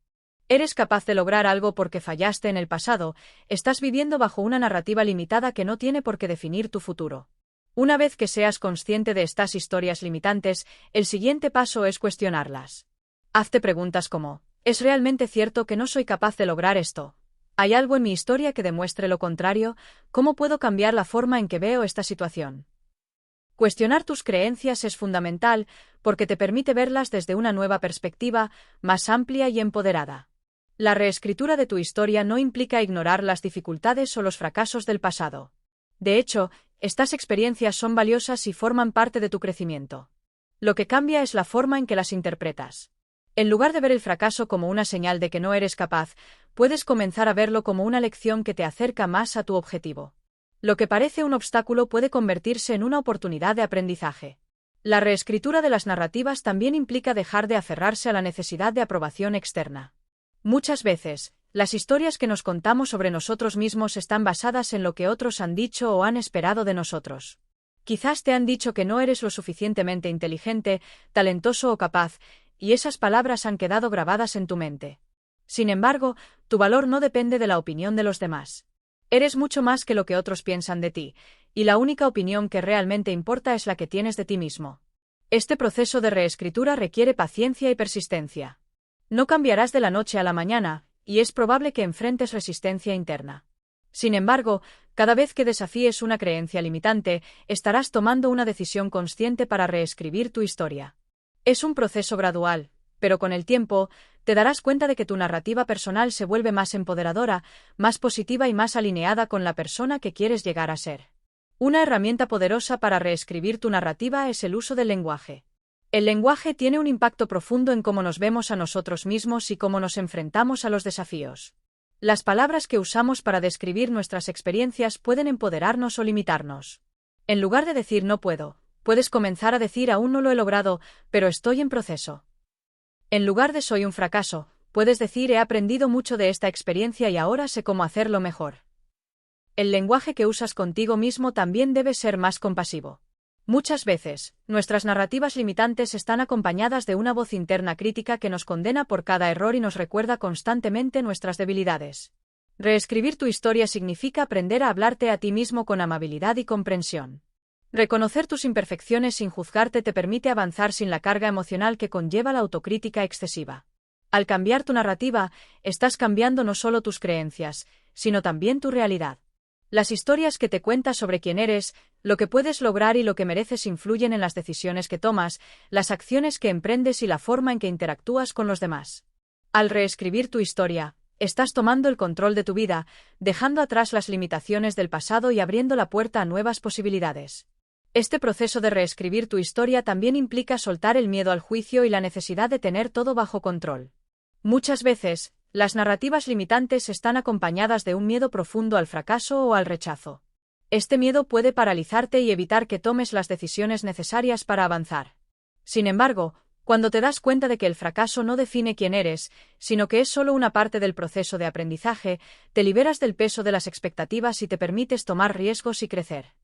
eres capaz de lograr algo porque fallaste en el pasado, estás viviendo bajo una narrativa limitada que no tiene por qué definir tu futuro. Una vez que seas consciente de estas historias limitantes, el siguiente paso es cuestionarlas. Hazte preguntas como, ¿es realmente cierto que no soy capaz de lograr esto? ¿Hay algo en mi historia que demuestre lo contrario? ¿Cómo puedo cambiar la forma en que veo esta situación? Cuestionar tus creencias es fundamental porque te permite verlas desde una nueva perspectiva, más amplia y empoderada. La reescritura de tu historia no implica ignorar las dificultades o los fracasos del pasado. De hecho, estas experiencias son valiosas y forman parte de tu crecimiento. Lo que cambia es la forma en que las interpretas. En lugar de ver el fracaso como una señal de que no eres capaz, puedes comenzar a verlo como una lección que te acerca más a tu objetivo. Lo que parece un obstáculo puede convertirse en una oportunidad de aprendizaje. La reescritura de las narrativas también implica dejar de aferrarse a la necesidad de aprobación externa. Muchas veces, las historias que nos contamos sobre nosotros mismos están basadas en lo que otros han dicho o han esperado de nosotros. Quizás te han dicho que no eres lo suficientemente inteligente, talentoso o capaz, y esas palabras han quedado grabadas en tu mente. Sin embargo, tu valor no depende de la opinión de los demás. Eres mucho más que lo que otros piensan de ti, y la única opinión que realmente importa es la que tienes de ti mismo. Este proceso de reescritura requiere paciencia y persistencia. No cambiarás de la noche a la mañana, y es probable que enfrentes resistencia interna. Sin embargo, cada vez que desafíes una creencia limitante, estarás tomando una decisión consciente para reescribir tu historia. Es un proceso gradual, pero con el tiempo, te darás cuenta de que tu narrativa personal se vuelve más empoderadora, más positiva y más alineada con la persona que quieres llegar a ser. Una herramienta poderosa para reescribir tu narrativa es el uso del lenguaje. El lenguaje tiene un impacto profundo en cómo nos vemos a nosotros mismos y cómo nos enfrentamos a los desafíos. Las palabras que usamos para describir nuestras experiencias pueden empoderarnos o limitarnos. En lugar de decir no puedo, puedes comenzar a decir aún no lo he logrado, pero estoy en proceso. En lugar de soy un fracaso, puedes decir he aprendido mucho de esta experiencia y ahora sé cómo hacerlo mejor. El lenguaje que usas contigo mismo también debe ser más compasivo. Muchas veces, nuestras narrativas limitantes están acompañadas de una voz interna crítica que nos condena por cada error y nos recuerda constantemente nuestras debilidades. Reescribir tu historia significa aprender a hablarte a ti mismo con amabilidad y comprensión. Reconocer tus imperfecciones sin juzgarte te permite avanzar sin la carga emocional que conlleva la autocrítica excesiva. Al cambiar tu narrativa, estás cambiando no solo tus creencias, sino también tu realidad. Las historias que te cuentas sobre quién eres, lo que puedes lograr y lo que mereces influyen en las decisiones que tomas, las acciones que emprendes y la forma en que interactúas con los demás. Al reescribir tu historia, estás tomando el control de tu vida, dejando atrás las limitaciones del pasado y abriendo la puerta a nuevas posibilidades. Este proceso de reescribir tu historia también implica soltar el miedo al juicio y la necesidad de tener todo bajo control. Muchas veces, las narrativas limitantes están acompañadas de un miedo profundo al fracaso o al rechazo. Este miedo puede paralizarte y evitar que tomes las decisiones necesarias para avanzar. Sin embargo, cuando te das cuenta de que el fracaso no define quién eres, sino que es solo una parte del proceso de aprendizaje, te liberas del peso de las expectativas y te permites tomar riesgos y crecer.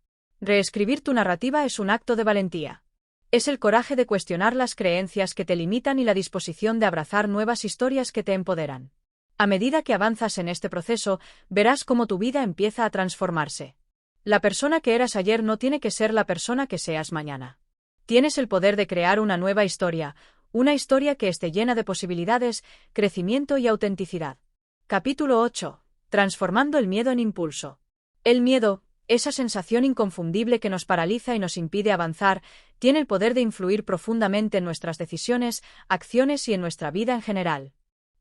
Reescribir tu narrativa es un acto de valentía. Es el coraje de cuestionar las creencias que te limitan y la disposición de abrazar nuevas historias que te empoderan. A medida que avanzas en este proceso, verás cómo tu vida empieza a transformarse. La persona que eras ayer no tiene que ser la persona que seas mañana. Tienes el poder de crear una nueva historia, Una historia que esté llena de posibilidades, crecimiento y autenticidad. Capítulo 8. Transformando el miedo en impulso. El miedo, esa sensación inconfundible que nos paraliza y nos impide avanzar, tiene el poder de influir profundamente en nuestras decisiones, acciones y en nuestra vida en general.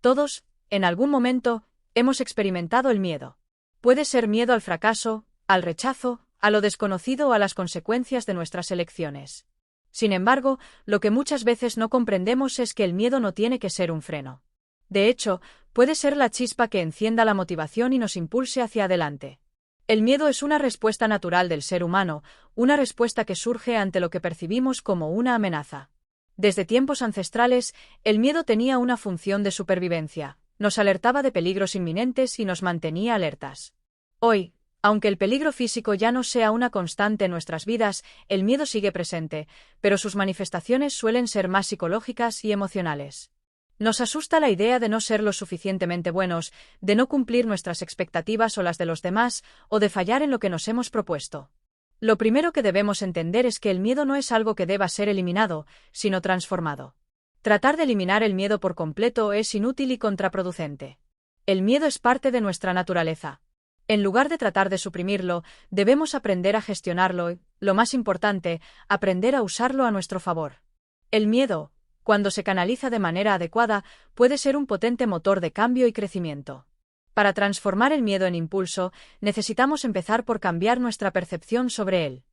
Todos, en algún momento, hemos experimentado el miedo. Puede ser miedo al fracaso, al rechazo, a lo desconocido o a las consecuencias de nuestras elecciones. Sin embargo, lo que muchas veces no comprendemos es que el miedo no tiene que ser un freno. De hecho, puede ser la chispa que encienda la motivación y nos impulse hacia adelante. El miedo es una respuesta natural del ser humano, una respuesta que surge ante lo que percibimos como una amenaza. Desde tiempos ancestrales, el miedo tenía una función de supervivencia, nos alertaba de peligros inminentes y nos mantenía alertas. Hoy, aunque el peligro físico ya no sea una constante en nuestras vidas, el miedo sigue presente, pero sus manifestaciones suelen ser más psicológicas y emocionales. Nos asusta la idea de no ser lo suficientemente buenos, de no cumplir nuestras expectativas o las de los demás, o de fallar en lo que nos hemos propuesto. Lo primero que debemos entender es que el miedo no es algo que deba ser eliminado, sino transformado. Tratar de eliminar el miedo por completo es inútil y contraproducente. El miedo es parte de nuestra naturaleza. En lugar de tratar de suprimirlo, debemos aprender a gestionarlo y, lo más importante, aprender a usarlo a nuestro favor. El miedo, cuando se canaliza de manera adecuada, puede ser un potente motor de cambio y crecimiento. Para transformar el miedo en impulso, necesitamos empezar por cambiar nuestra percepción sobre él.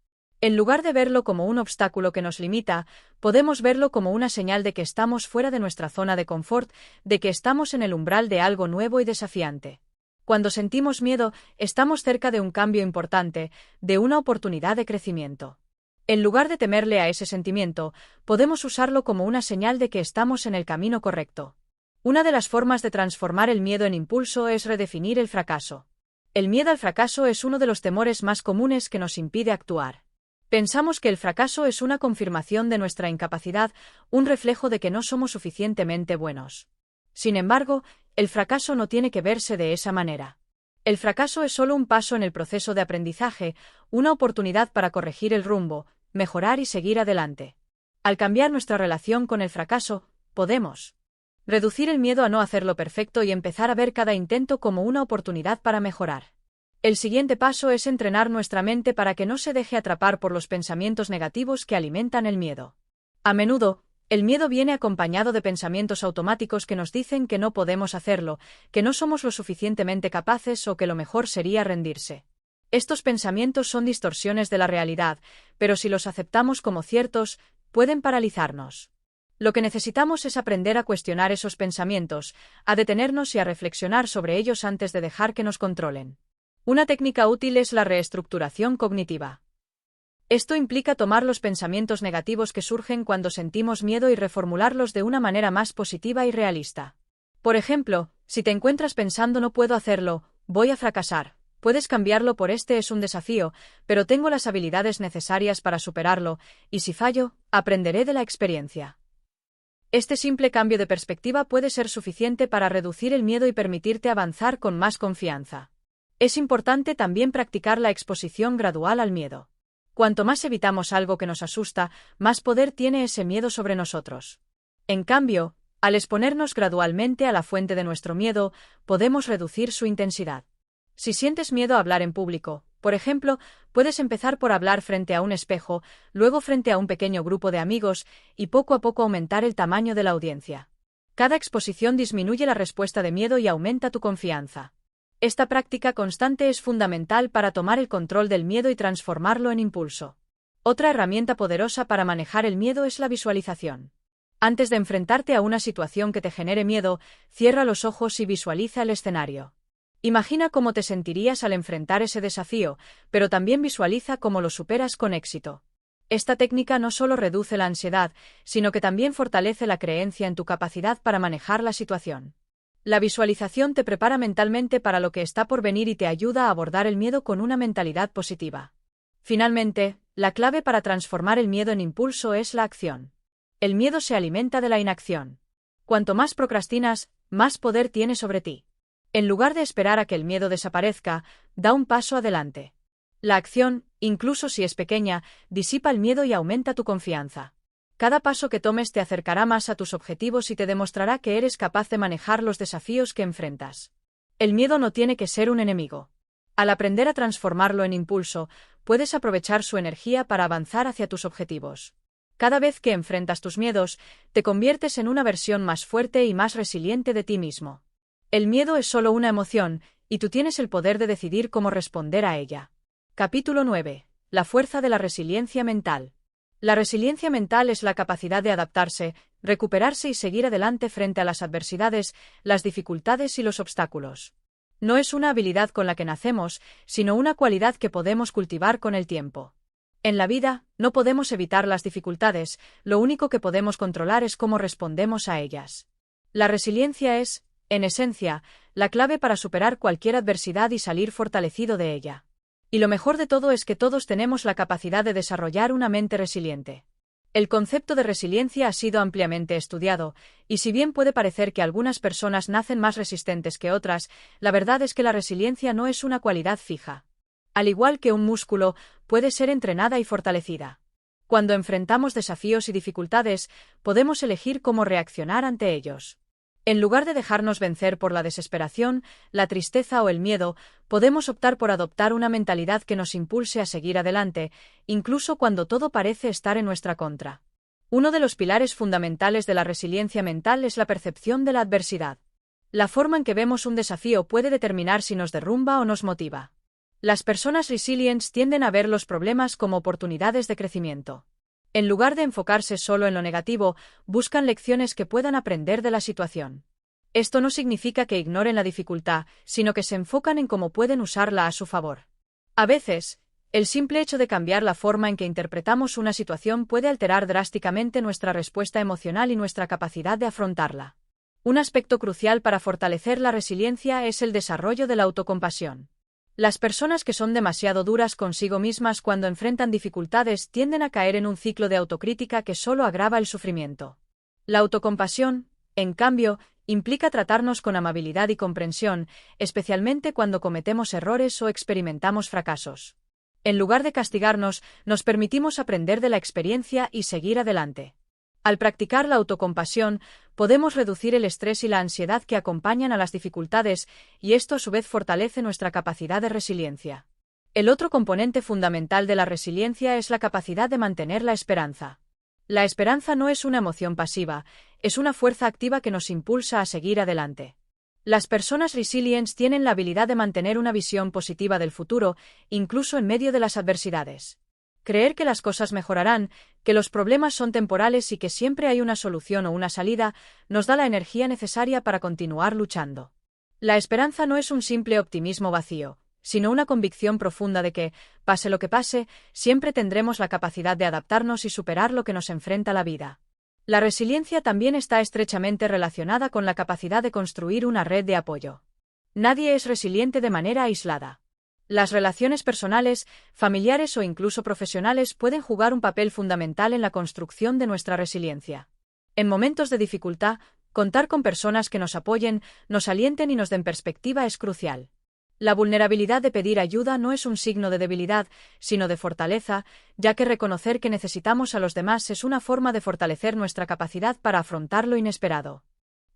En lugar de verlo como un obstáculo que nos limita, podemos verlo como una señal de que estamos fuera de nuestra zona de confort, de que estamos en el umbral de algo nuevo y desafiante. Cuando sentimos miedo, estamos cerca de un cambio importante, de una oportunidad de crecimiento. En lugar de temerle a ese sentimiento, podemos usarlo como una señal de que estamos en el camino correcto. Una de las formas de transformar el miedo en impulso es redefinir el fracaso. El miedo al fracaso es uno de los temores más comunes que nos impide actuar. Pensamos que el fracaso es una confirmación de nuestra incapacidad, un reflejo de que no somos suficientemente buenos. Sin embargo, el fracaso no tiene que verse de esa manera. El fracaso es solo un paso en el proceso de aprendizaje, una oportunidad para corregir el rumbo, mejorar y seguir adelante. Al cambiar nuestra relación con el fracaso, podemos reducir el miedo a no hacerlo perfecto y empezar a ver cada intento como una oportunidad para mejorar. El siguiente paso es entrenar nuestra mente para que no se deje atrapar por los pensamientos negativos que alimentan el miedo. A menudo, el miedo viene acompañado de pensamientos automáticos que nos dicen que no podemos hacerlo, que no somos lo suficientemente capaces o que lo mejor sería rendirse. Estos pensamientos son distorsiones de la realidad, pero si los aceptamos como ciertos, pueden paralizarnos. Lo que necesitamos es aprender a cuestionar esos pensamientos, a detenernos y a reflexionar sobre ellos antes de dejar que nos controlen. Una técnica útil es la reestructuración cognitiva. Esto implica tomar los pensamientos negativos que surgen cuando sentimos miedo y reformularlos de una manera más positiva y realista. Por ejemplo, si te encuentras pensando no puedo hacerlo, voy a fracasar, puedes cambiarlo por este es un desafío, pero tengo las habilidades necesarias para superarlo, y si fallo, aprenderé de la experiencia. Este simple cambio de perspectiva puede ser suficiente para reducir el miedo y permitirte avanzar con más confianza. Es importante también practicar la exposición gradual al miedo. Cuanto más evitamos algo que nos asusta, más poder tiene ese miedo sobre nosotros. En cambio, al exponernos gradualmente a la fuente de nuestro miedo, podemos reducir su intensidad. Si sientes miedo a hablar en público, por ejemplo, puedes empezar por hablar frente a un espejo, luego frente a un pequeño grupo de amigos, y poco a poco aumentar el tamaño de la audiencia. Cada exposición disminuye la respuesta de miedo y aumenta tu confianza. Esta práctica constante es fundamental para tomar el control del miedo y transformarlo en impulso. Otra herramienta poderosa para manejar el miedo es la visualización. Antes de enfrentarte a una situación que te genere miedo, cierra los ojos y visualiza el escenario. Imagina cómo te sentirías al enfrentar ese desafío, pero también visualiza cómo lo superas con éxito. Esta técnica no solo reduce la ansiedad, sino que también fortalece la creencia en tu capacidad para manejar la situación. La visualización te prepara mentalmente para lo que está por venir y te ayuda a abordar el miedo con una mentalidad positiva. Finalmente, la clave para transformar el miedo en impulso es la acción. El miedo se alimenta de la inacción. Cuanto más procrastinas, más poder tiene sobre ti. En lugar de esperar a que el miedo desaparezca, da un paso adelante. La acción, incluso si es pequeña, disipa el miedo y aumenta tu confianza. Cada paso que tomes te acercará más a tus objetivos y te demostrará que eres capaz de manejar los desafíos que enfrentas. El miedo no tiene que ser un enemigo. Al aprender a transformarlo en impulso, puedes aprovechar su energía para avanzar hacia tus objetivos. Cada vez que enfrentas tus miedos, te conviertes en una versión más fuerte y más resiliente de ti mismo. El miedo es solo una emoción, y tú tienes el poder de decidir cómo responder a ella. Capítulo 9. La fuerza de la resiliencia mental. La resiliencia mental es la capacidad de adaptarse, recuperarse y seguir adelante frente a las adversidades, las dificultades y los obstáculos. No es una habilidad con la que nacemos, sino una cualidad que podemos cultivar con el tiempo. En la vida, no podemos evitar las dificultades, lo único que podemos controlar es cómo respondemos a ellas. La resiliencia es, en esencia, la clave para superar cualquier adversidad y salir fortalecido de ella. Y lo mejor de todo es que todos tenemos la capacidad de desarrollar una mente resiliente. El concepto de resiliencia ha sido ampliamente estudiado, y si bien puede parecer que algunas personas nacen más resistentes que otras, la verdad es que la resiliencia no es una cualidad fija. Al igual que un músculo, puede ser entrenada y fortalecida. Cuando enfrentamos desafíos y dificultades, podemos elegir cómo reaccionar ante ellos. En lugar de dejarnos vencer por la desesperación, la tristeza o el miedo, podemos optar por adoptar una mentalidad que nos impulse a seguir adelante, incluso cuando todo parece estar en nuestra contra. Uno de los pilares fundamentales de la resiliencia mental es la percepción de la adversidad. La forma en que vemos un desafío puede determinar si nos derrumba o nos motiva. Las personas resilientes tienden a ver los problemas como oportunidades de crecimiento. En lugar de enfocarse solo en lo negativo, buscan lecciones que puedan aprender de la situación. Esto no significa que ignoren la dificultad, sino que se enfocan en cómo pueden usarla a su favor. A veces, el simple hecho de cambiar la forma en que interpretamos una situación puede alterar drásticamente nuestra respuesta emocional y nuestra capacidad de afrontarla. Un aspecto crucial para fortalecer la resiliencia es el desarrollo de la autocompasión. Las personas que son demasiado duras consigo mismas cuando enfrentan dificultades tienden a caer en un ciclo de autocrítica que solo agrava el sufrimiento. La autocompasión, en cambio, implica tratarnos con amabilidad y comprensión, especialmente cuando cometemos errores o experimentamos fracasos. En lugar de castigarnos, nos permitimos aprender de la experiencia y seguir adelante. Al practicar la autocompasión, podemos reducir el estrés y la ansiedad que acompañan a las dificultades, y esto a su vez fortalece nuestra capacidad de resiliencia. El otro componente fundamental de la resiliencia es la capacidad de mantener la esperanza. La esperanza no es una emoción pasiva, es una fuerza activa que nos impulsa a seguir adelante. Las personas resilientes tienen la habilidad de mantener una visión positiva del futuro, incluso en medio de las adversidades. Creer que las cosas mejorarán, que los problemas son temporales y que siempre hay una solución o una salida, nos da la energía necesaria para continuar luchando. La esperanza no es un simple optimismo vacío, sino una convicción profunda de que, pase lo que pase, siempre tendremos la capacidad de adaptarnos y superar lo que nos enfrenta la vida. La resiliencia también está estrechamente relacionada con la capacidad de construir una red de apoyo. Nadie es resiliente de manera aislada. Las relaciones personales, familiares o incluso profesionales pueden jugar un papel fundamental en la construcción de nuestra resiliencia. En momentos de dificultad, contar con personas que nos apoyen, nos alienten y nos den perspectiva es crucial. La vulnerabilidad de pedir ayuda no es un signo de debilidad, sino de fortaleza, ya que reconocer que necesitamos a los demás es una forma de fortalecer nuestra capacidad para afrontar lo inesperado.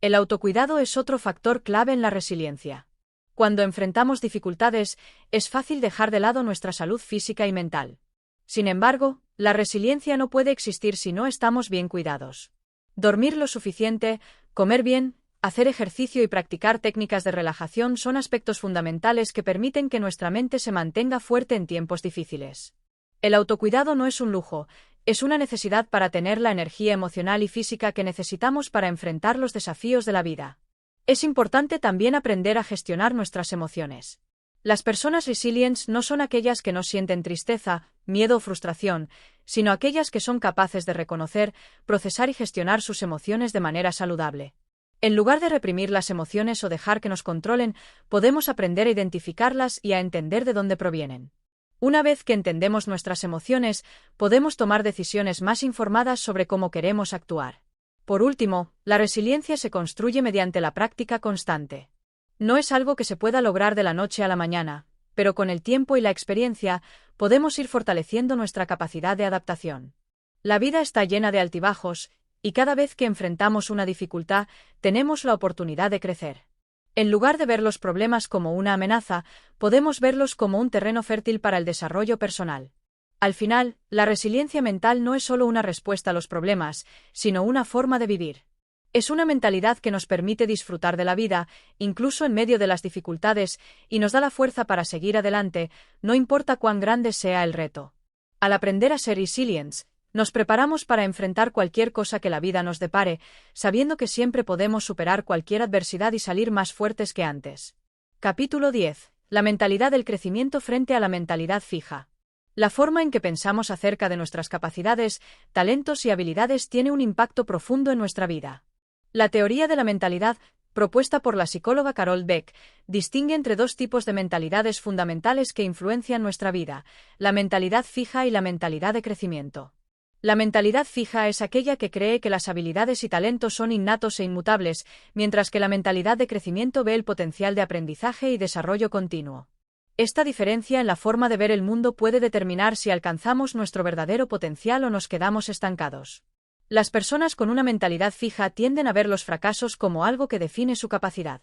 El autocuidado es otro factor clave en la resiliencia. Cuando enfrentamos dificultades, es fácil dejar de lado nuestra salud física y mental. Sin embargo, la resiliencia no puede existir si no estamos bien cuidados. Dormir lo suficiente, comer bien, hacer ejercicio y practicar técnicas de relajación son aspectos fundamentales que permiten que nuestra mente se mantenga fuerte en tiempos difíciles. El autocuidado no es un lujo, es una necesidad para tener la energía emocional y física que necesitamos para enfrentar los desafíos de la vida. Es importante también aprender a gestionar nuestras emociones. Las personas resilientes no son aquellas que no sienten tristeza, miedo o frustración, sino aquellas que son capaces de reconocer, procesar y gestionar sus emociones de manera saludable. En lugar de reprimir las emociones o dejar que nos controlen, podemos aprender a identificarlas y a entender de dónde provienen. Una vez que entendemos nuestras emociones, podemos tomar decisiones más informadas sobre cómo queremos actuar. Por último, la resiliencia se construye mediante la práctica constante. No es algo que se pueda lograr de la noche a la mañana, pero con el tiempo y la experiencia, podemos ir fortaleciendo nuestra capacidad de adaptación. La vida está llena de altibajos, y cada vez que enfrentamos una dificultad, tenemos la oportunidad de crecer. En lugar de ver los problemas como una amenaza, podemos verlos como un terreno fértil para el desarrollo personal. Al final, la resiliencia mental no es solo una respuesta a los problemas, sino una forma de vivir. Es una mentalidad que nos permite disfrutar de la vida, incluso en medio de las dificultades, y nos da la fuerza para seguir adelante, no importa cuán grande sea el reto. Al aprender a ser resilientes, nos preparamos para enfrentar cualquier cosa que la vida nos depare, sabiendo que siempre podemos superar cualquier adversidad y salir más fuertes que antes. Capítulo 10. La mentalidad del crecimiento frente a la mentalidad fija. La forma en que pensamos acerca de nuestras capacidades, talentos y habilidades tiene un impacto profundo en nuestra vida. La teoría de la mentalidad, propuesta por la psicóloga Carol Dweck, distingue entre dos tipos de mentalidades fundamentales que influencian nuestra vida: la mentalidad fija y la mentalidad de crecimiento. La mentalidad fija es aquella que cree que las habilidades y talentos son innatos e inmutables, mientras que la mentalidad de crecimiento ve el potencial de aprendizaje y desarrollo continuo. Esta diferencia en la forma de ver el mundo puede determinar si alcanzamos nuestro verdadero potencial o nos quedamos estancados. Las personas con una mentalidad fija tienden a ver los fracasos como algo que define su capacidad.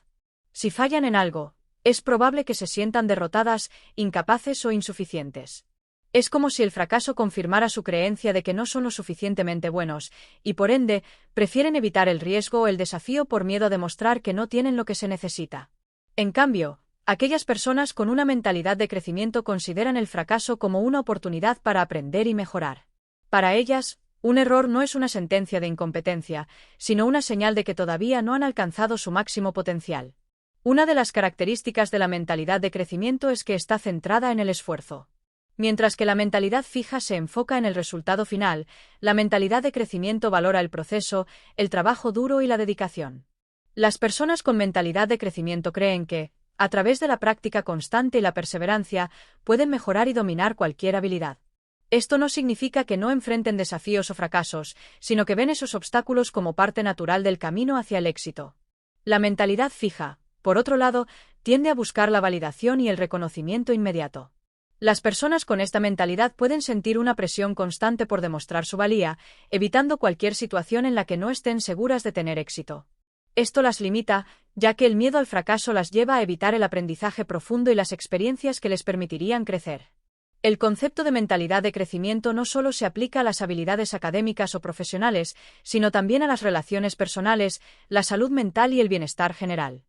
Si fallan en algo, es probable que se sientan derrotadas, incapaces o insuficientes. Es como si el fracaso confirmara su creencia de que no son lo suficientemente buenos, y por ende, prefieren evitar el riesgo o el desafío por miedo a demostrar que no tienen lo que se necesita. En cambio, aquellas personas con una mentalidad de crecimiento consideran el fracaso como una oportunidad para aprender y mejorar. Para ellas, un error no es una sentencia de incompetencia, sino una señal de que todavía no han alcanzado su máximo potencial. Una de las características de la mentalidad de crecimiento es que está centrada en el esfuerzo. Mientras que la mentalidad fija se enfoca en el resultado final, la mentalidad de crecimiento valora el proceso, el trabajo duro y la dedicación. Las personas con mentalidad de crecimiento creen que, a través de la práctica constante y la perseverancia, pueden mejorar y dominar cualquier habilidad. Esto no significa que no enfrenten desafíos o fracasos, sino que ven esos obstáculos como parte natural del camino hacia el éxito. La mentalidad fija, por otro lado, tiende a buscar la validación y el reconocimiento inmediato. Las personas con esta mentalidad pueden sentir una presión constante por demostrar su valía, evitando cualquier situación en la que no estén seguras de tener éxito. Esto las limita, ya que el miedo al fracaso las lleva a evitar el aprendizaje profundo y las experiencias que les permitirían crecer. El concepto de mentalidad de crecimiento no solo se aplica a las habilidades académicas o profesionales, sino también a las relaciones personales, la salud mental y el bienestar general.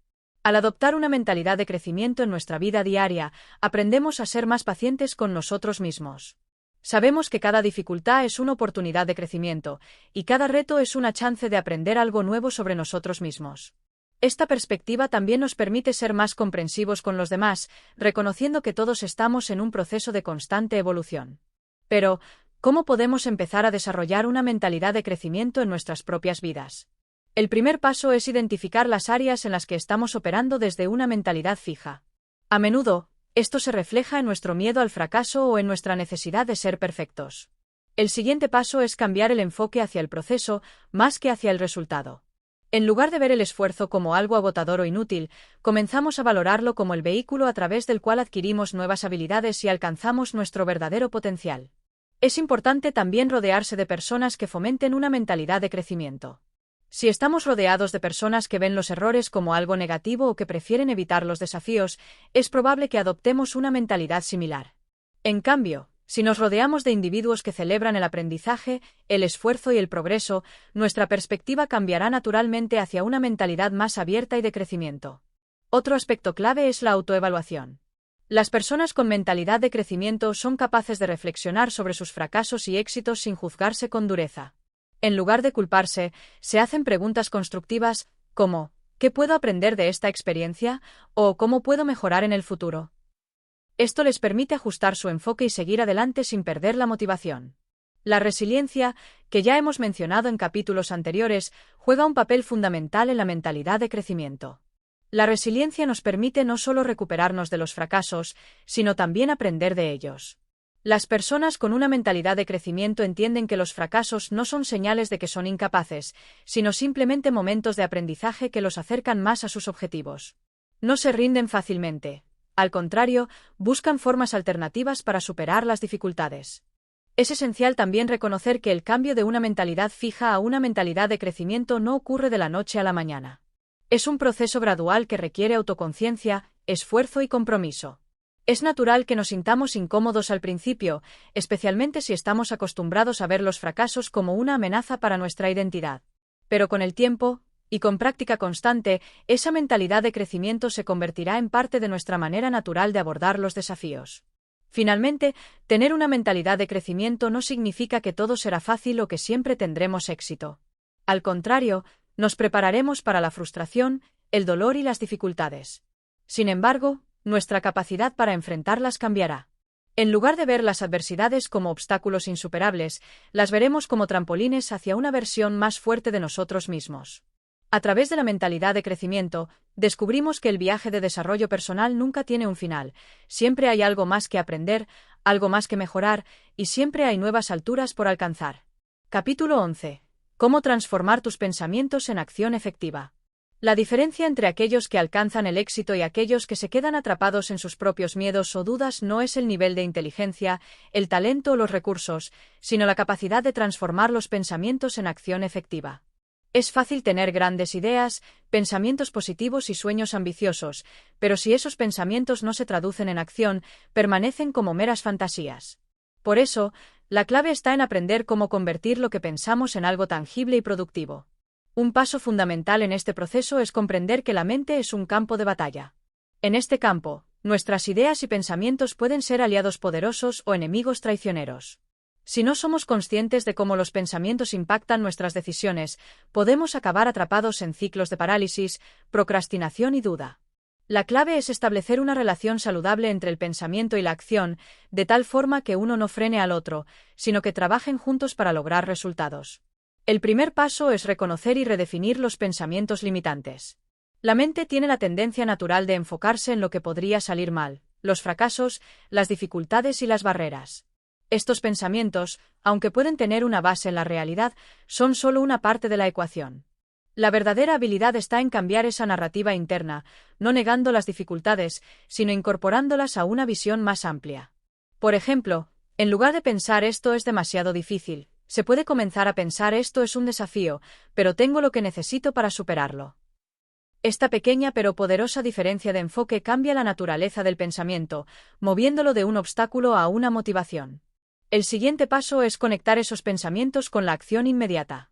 Al adoptar una mentalidad de crecimiento en nuestra vida diaria, aprendemos a ser más pacientes con nosotros mismos. Sabemos que cada dificultad es una oportunidad de crecimiento, y cada reto es una chance de aprender algo nuevo sobre nosotros mismos. Esta perspectiva también nos permite ser más comprensivos con los demás, reconociendo que todos estamos en un proceso de constante evolución. Pero, ¿cómo podemos empezar a desarrollar una mentalidad de crecimiento en nuestras propias vidas? El primer paso es identificar las áreas en las que estamos operando desde una mentalidad fija. A menudo, esto se refleja en nuestro miedo al fracaso o en nuestra necesidad de ser perfectos. El siguiente paso es cambiar el enfoque hacia el proceso, más que hacia el resultado. En lugar de ver el esfuerzo como algo agotador o inútil, comenzamos a valorarlo como el vehículo a través del cual adquirimos nuevas habilidades y alcanzamos nuestro verdadero potencial. Es importante también rodearse de personas que fomenten una mentalidad de crecimiento. Si estamos rodeados de personas que ven los errores como algo negativo o que prefieren evitar los desafíos, es probable que adoptemos una mentalidad similar. En cambio, si nos rodeamos de individuos que celebran el aprendizaje, el esfuerzo y el progreso, nuestra perspectiva cambiará naturalmente hacia una mentalidad más abierta y de crecimiento. Otro aspecto clave es la autoevaluación. Las personas con mentalidad de crecimiento son capaces de reflexionar sobre sus fracasos y éxitos sin juzgarse con dureza. En lugar de culparse, se hacen preguntas constructivas, como ¿qué puedo aprender de esta experiencia? O ¿cómo puedo mejorar en el futuro? Esto les permite ajustar su enfoque y seguir adelante sin perder la motivación. La resiliencia, que ya hemos mencionado en capítulos anteriores, juega un papel fundamental en la mentalidad de crecimiento. La resiliencia nos permite no solo recuperarnos de los fracasos, sino también aprender de ellos. Las personas con una mentalidad de crecimiento entienden que los fracasos no son señales de que son incapaces, sino simplemente momentos de aprendizaje que los acercan más a sus objetivos. No se rinden fácilmente. Al contrario, buscan formas alternativas para superar las dificultades. Es esencial también reconocer que el cambio de una mentalidad fija a una mentalidad de crecimiento no ocurre de la noche a la mañana. Es un proceso gradual que requiere autoconciencia, esfuerzo y compromiso. Es natural que nos sintamos incómodos al principio, especialmente si estamos acostumbrados a ver los fracasos como una amenaza para nuestra identidad. Pero con el tiempo, y con práctica constante, esa mentalidad de crecimiento se convertirá en parte de nuestra manera natural de abordar los desafíos. Finalmente, tener una mentalidad de crecimiento no significa que todo será fácil o que siempre tendremos éxito. Al contrario, nos prepararemos para la frustración, el dolor y las dificultades. Sin embargo, nuestra capacidad para enfrentarlas cambiará. En lugar de ver las adversidades como obstáculos insuperables, las veremos como trampolines hacia una versión más fuerte de nosotros mismos. A través de la mentalidad de crecimiento, descubrimos que el viaje de desarrollo personal nunca tiene un final, siempre hay algo más que aprender, algo más que mejorar, y siempre hay nuevas alturas por alcanzar. Capítulo 11. Cómo transformar tus pensamientos en acción efectiva. La diferencia entre aquellos que alcanzan el éxito y aquellos que se quedan atrapados en sus propios miedos o dudas no es el nivel de inteligencia, el talento o los recursos, sino la capacidad de transformar los pensamientos en acción efectiva. Es fácil tener grandes ideas, pensamientos positivos y sueños ambiciosos, pero si esos pensamientos no se traducen en acción, permanecen como meras fantasías. Por eso, la clave está en aprender cómo convertir lo que pensamos en algo tangible y productivo. Un paso fundamental en este proceso es comprender que la mente es un campo de batalla. En este campo, nuestras ideas y pensamientos pueden ser aliados poderosos o enemigos traicioneros. Si no somos conscientes de cómo los pensamientos impactan nuestras decisiones, podemos acabar atrapados en ciclos de parálisis, procrastinación y duda. La clave es establecer una relación saludable entre el pensamiento y la acción, de tal forma que uno no frene al otro, sino que trabajen juntos para lograr resultados. El primer paso es reconocer y redefinir los pensamientos limitantes. La mente tiene la tendencia natural de enfocarse en lo que podría salir mal, los fracasos, las dificultades y las barreras. Estos pensamientos, aunque pueden tener una base en la realidad, son solo una parte de la ecuación. La verdadera habilidad está en cambiar esa narrativa interna, no negando las dificultades, sino incorporándolas a una visión más amplia. Por ejemplo, en lugar de pensar esto es demasiado difícil, se puede comenzar a pensar esto es un desafío, pero tengo lo que necesito para superarlo. Esta pequeña pero poderosa diferencia de enfoque cambia la naturaleza del pensamiento, moviéndolo de un obstáculo a una motivación. El siguiente paso es conectar esos pensamientos con la acción inmediata.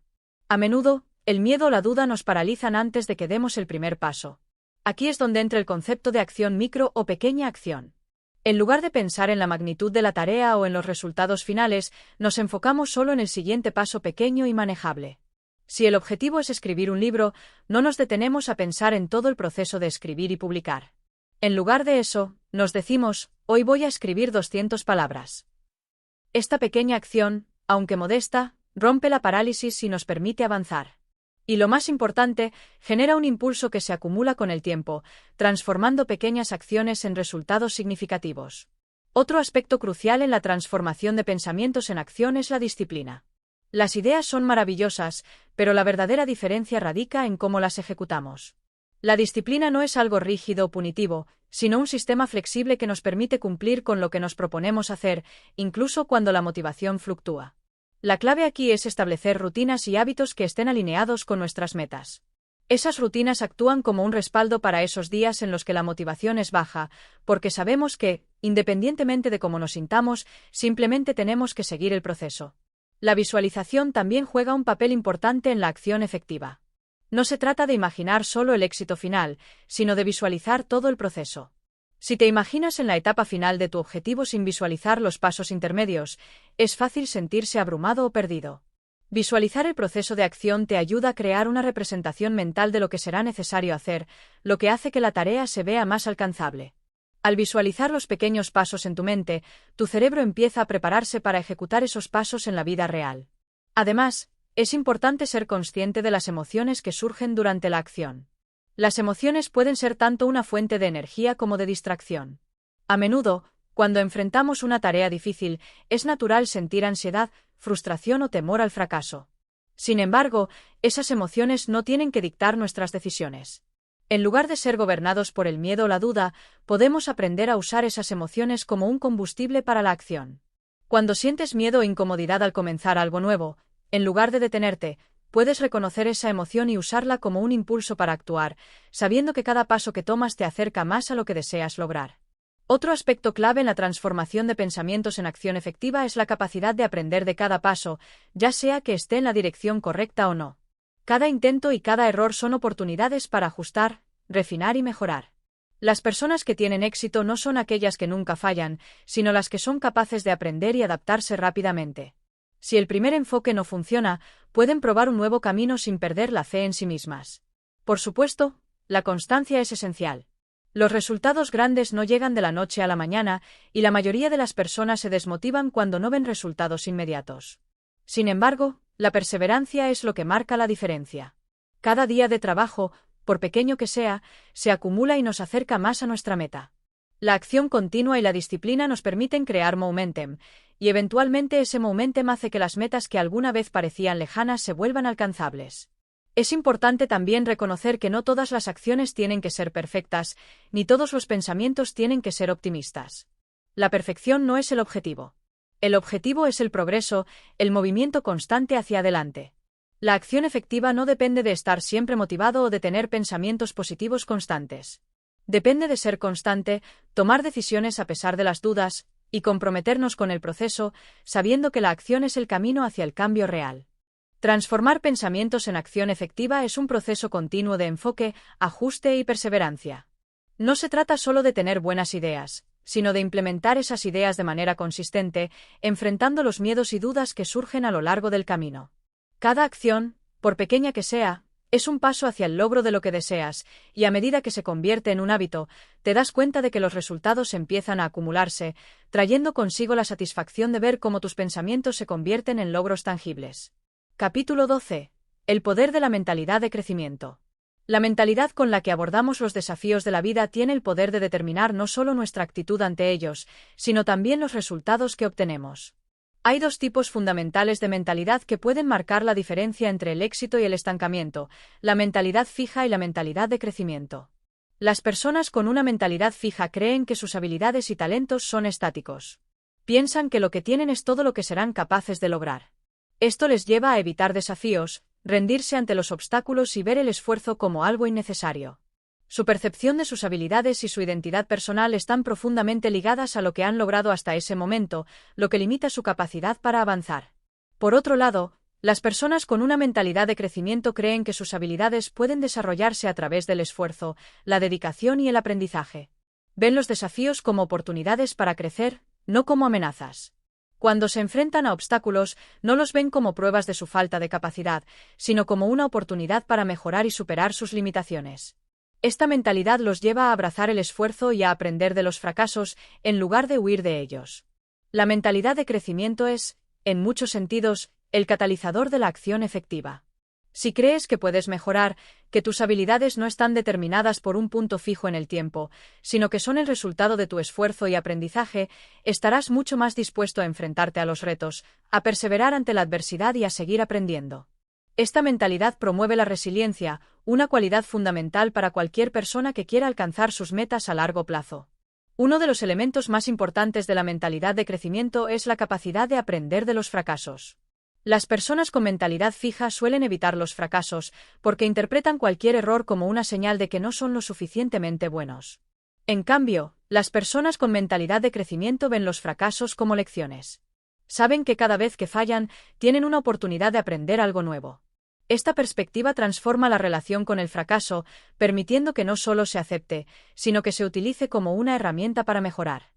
A menudo, el miedo o la duda nos paralizan antes de que demos el primer paso. Aquí es donde entra el concepto de acción micro o pequeña acción. En lugar de pensar en la magnitud de la tarea o en los resultados finales, nos enfocamos solo en el siguiente paso pequeño y manejable. Si el objetivo es escribir un libro, no nos detenemos a pensar en todo el proceso de escribir y publicar. En lugar de eso, nos decimos, hoy voy a escribir 200 palabras. Esta pequeña acción, aunque modesta, rompe la parálisis y nos permite avanzar. Y lo más importante, genera un impulso que se acumula con el tiempo, transformando pequeñas acciones en resultados significativos. Otro aspecto crucial en la transformación de pensamientos en acción es la disciplina. Las ideas son maravillosas, pero la verdadera diferencia radica en cómo las ejecutamos. La disciplina no es algo rígido o punitivo, sino un sistema flexible que nos permite cumplir con lo que nos proponemos hacer, incluso cuando la motivación fluctúa. La clave aquí es establecer rutinas y hábitos que estén alineados con nuestras metas. Esas rutinas actúan como un respaldo para esos días en los que la motivación es baja, porque sabemos que, independientemente de cómo nos sintamos, simplemente tenemos que seguir el proceso. La visualización también juega un papel importante en la acción efectiva. No se trata de imaginar solo el éxito final, sino de visualizar todo el proceso. Si te imaginas en la etapa final de tu objetivo sin visualizar los pasos intermedios, es fácil sentirse abrumado o perdido. Visualizar el proceso de acción te ayuda a crear una representación mental de lo que será necesario hacer, lo que hace que la tarea se vea más alcanzable. Al visualizar los pequeños pasos en tu mente, tu cerebro empieza a prepararse para ejecutar esos pasos en la vida real. Además, es importante ser consciente de las emociones que surgen durante la acción. Las emociones pueden ser tanto una fuente de energía como de distracción. A menudo, cuando enfrentamos una tarea difícil, es natural sentir ansiedad, frustración o temor al fracaso. Sin embargo, esas emociones no tienen que dictar nuestras decisiones. En lugar de ser gobernados por el miedo o la duda, podemos aprender a usar esas emociones como un combustible para la acción. Cuando sientes miedo o incomodidad al comenzar algo nuevo, en lugar de detenerte, puedes reconocer esa emoción y usarla como un impulso para actuar, sabiendo que cada paso que tomas te acerca más a lo que deseas lograr. Otro aspecto clave en la transformación de pensamientos en acción efectiva es la capacidad de aprender de cada paso, ya sea que esté en la dirección correcta o no. Cada intento y cada error son oportunidades para ajustar, refinar y mejorar. Las personas que tienen éxito no son aquellas que nunca fallan, sino las que son capaces de aprender y adaptarse rápidamente. Si el primer enfoque no funciona, pueden probar un nuevo camino sin perder la fe en sí mismas. Por supuesto, la constancia es esencial. Los resultados grandes no llegan de la noche a la mañana, y la mayoría de las personas se desmotivan cuando no ven resultados inmediatos. Sin embargo, la perseverancia es lo que marca la diferencia. Cada día de trabajo, por pequeño que sea, se acumula y nos acerca más a nuestra meta. La acción continua y la disciplina nos permiten crear momentum, y eventualmente ese momentum hace que las metas que alguna vez parecían lejanas se vuelvan alcanzables. Es importante también reconocer que no todas las acciones tienen que ser perfectas, ni todos los pensamientos tienen que ser optimistas. La perfección no es el objetivo. El objetivo es el progreso, el movimiento constante hacia adelante. La acción efectiva no depende de estar siempre motivado o de tener pensamientos positivos constantes. Depende de ser constante, tomar decisiones a pesar de las dudas, y comprometernos con el proceso, sabiendo que la acción es el camino hacia el cambio real. Transformar pensamientos en acción efectiva es un proceso continuo de enfoque, ajuste y perseverancia. No se trata solo de tener buenas ideas, sino de implementar esas ideas de manera consistente, enfrentando los miedos y dudas que surgen a lo largo del camino. Cada acción, por pequeña que sea, es un paso hacia el logro de lo que deseas, y a medida que se convierte en un hábito, te das cuenta de que los resultados empiezan a acumularse, trayendo consigo la satisfacción de ver cómo tus pensamientos se convierten en logros tangibles. Capítulo 12. El poder de la mentalidad de crecimiento. La mentalidad con la que abordamos los desafíos de la vida tiene el poder de determinar no solo nuestra actitud ante ellos, sino también los resultados que obtenemos. Hay dos tipos fundamentales de mentalidad que pueden marcar la diferencia entre el éxito y el estancamiento: la mentalidad fija y la mentalidad de crecimiento. Las personas con una mentalidad fija creen que sus habilidades y talentos son estáticos. Piensan que lo que tienen es todo lo que serán capaces de lograr. Esto les lleva a evitar desafíos, rendirse ante los obstáculos y ver el esfuerzo como algo innecesario. Su percepción de sus habilidades y su identidad personal están profundamente ligadas a lo que han logrado hasta ese momento, lo que limita su capacidad para avanzar. Por otro lado, las personas con una mentalidad de crecimiento creen que sus habilidades pueden desarrollarse a través del esfuerzo, la dedicación y el aprendizaje. Ven los desafíos como oportunidades para crecer, no como amenazas. Cuando se enfrentan a obstáculos, no los ven como pruebas de su falta de capacidad, sino como una oportunidad para mejorar y superar sus limitaciones. Esta mentalidad los lleva a abrazar el esfuerzo y a aprender de los fracasos, en lugar de huir de ellos. La mentalidad de crecimiento es, en muchos sentidos, el catalizador de la acción efectiva. Si crees que puedes mejorar, que tus habilidades no están determinadas por un punto fijo en el tiempo, sino que son el resultado de tu esfuerzo y aprendizaje, estarás mucho más dispuesto a enfrentarte a los retos, a perseverar ante la adversidad y a seguir aprendiendo. Esta mentalidad promueve la resiliencia, una cualidad fundamental para cualquier persona que quiera alcanzar sus metas a largo plazo. Uno de los elementos más importantes de la mentalidad de crecimiento es la capacidad de aprender de los fracasos. Las personas con mentalidad fija suelen evitar los fracasos, porque interpretan cualquier error como una señal de que no son lo suficientemente buenos. En cambio, las personas con mentalidad de crecimiento ven los fracasos como lecciones. Saben que cada vez que fallan, tienen una oportunidad de aprender algo nuevo. Esta perspectiva transforma la relación con el fracaso, permitiendo que no solo se acepte, sino que se utilice como una herramienta para mejorar.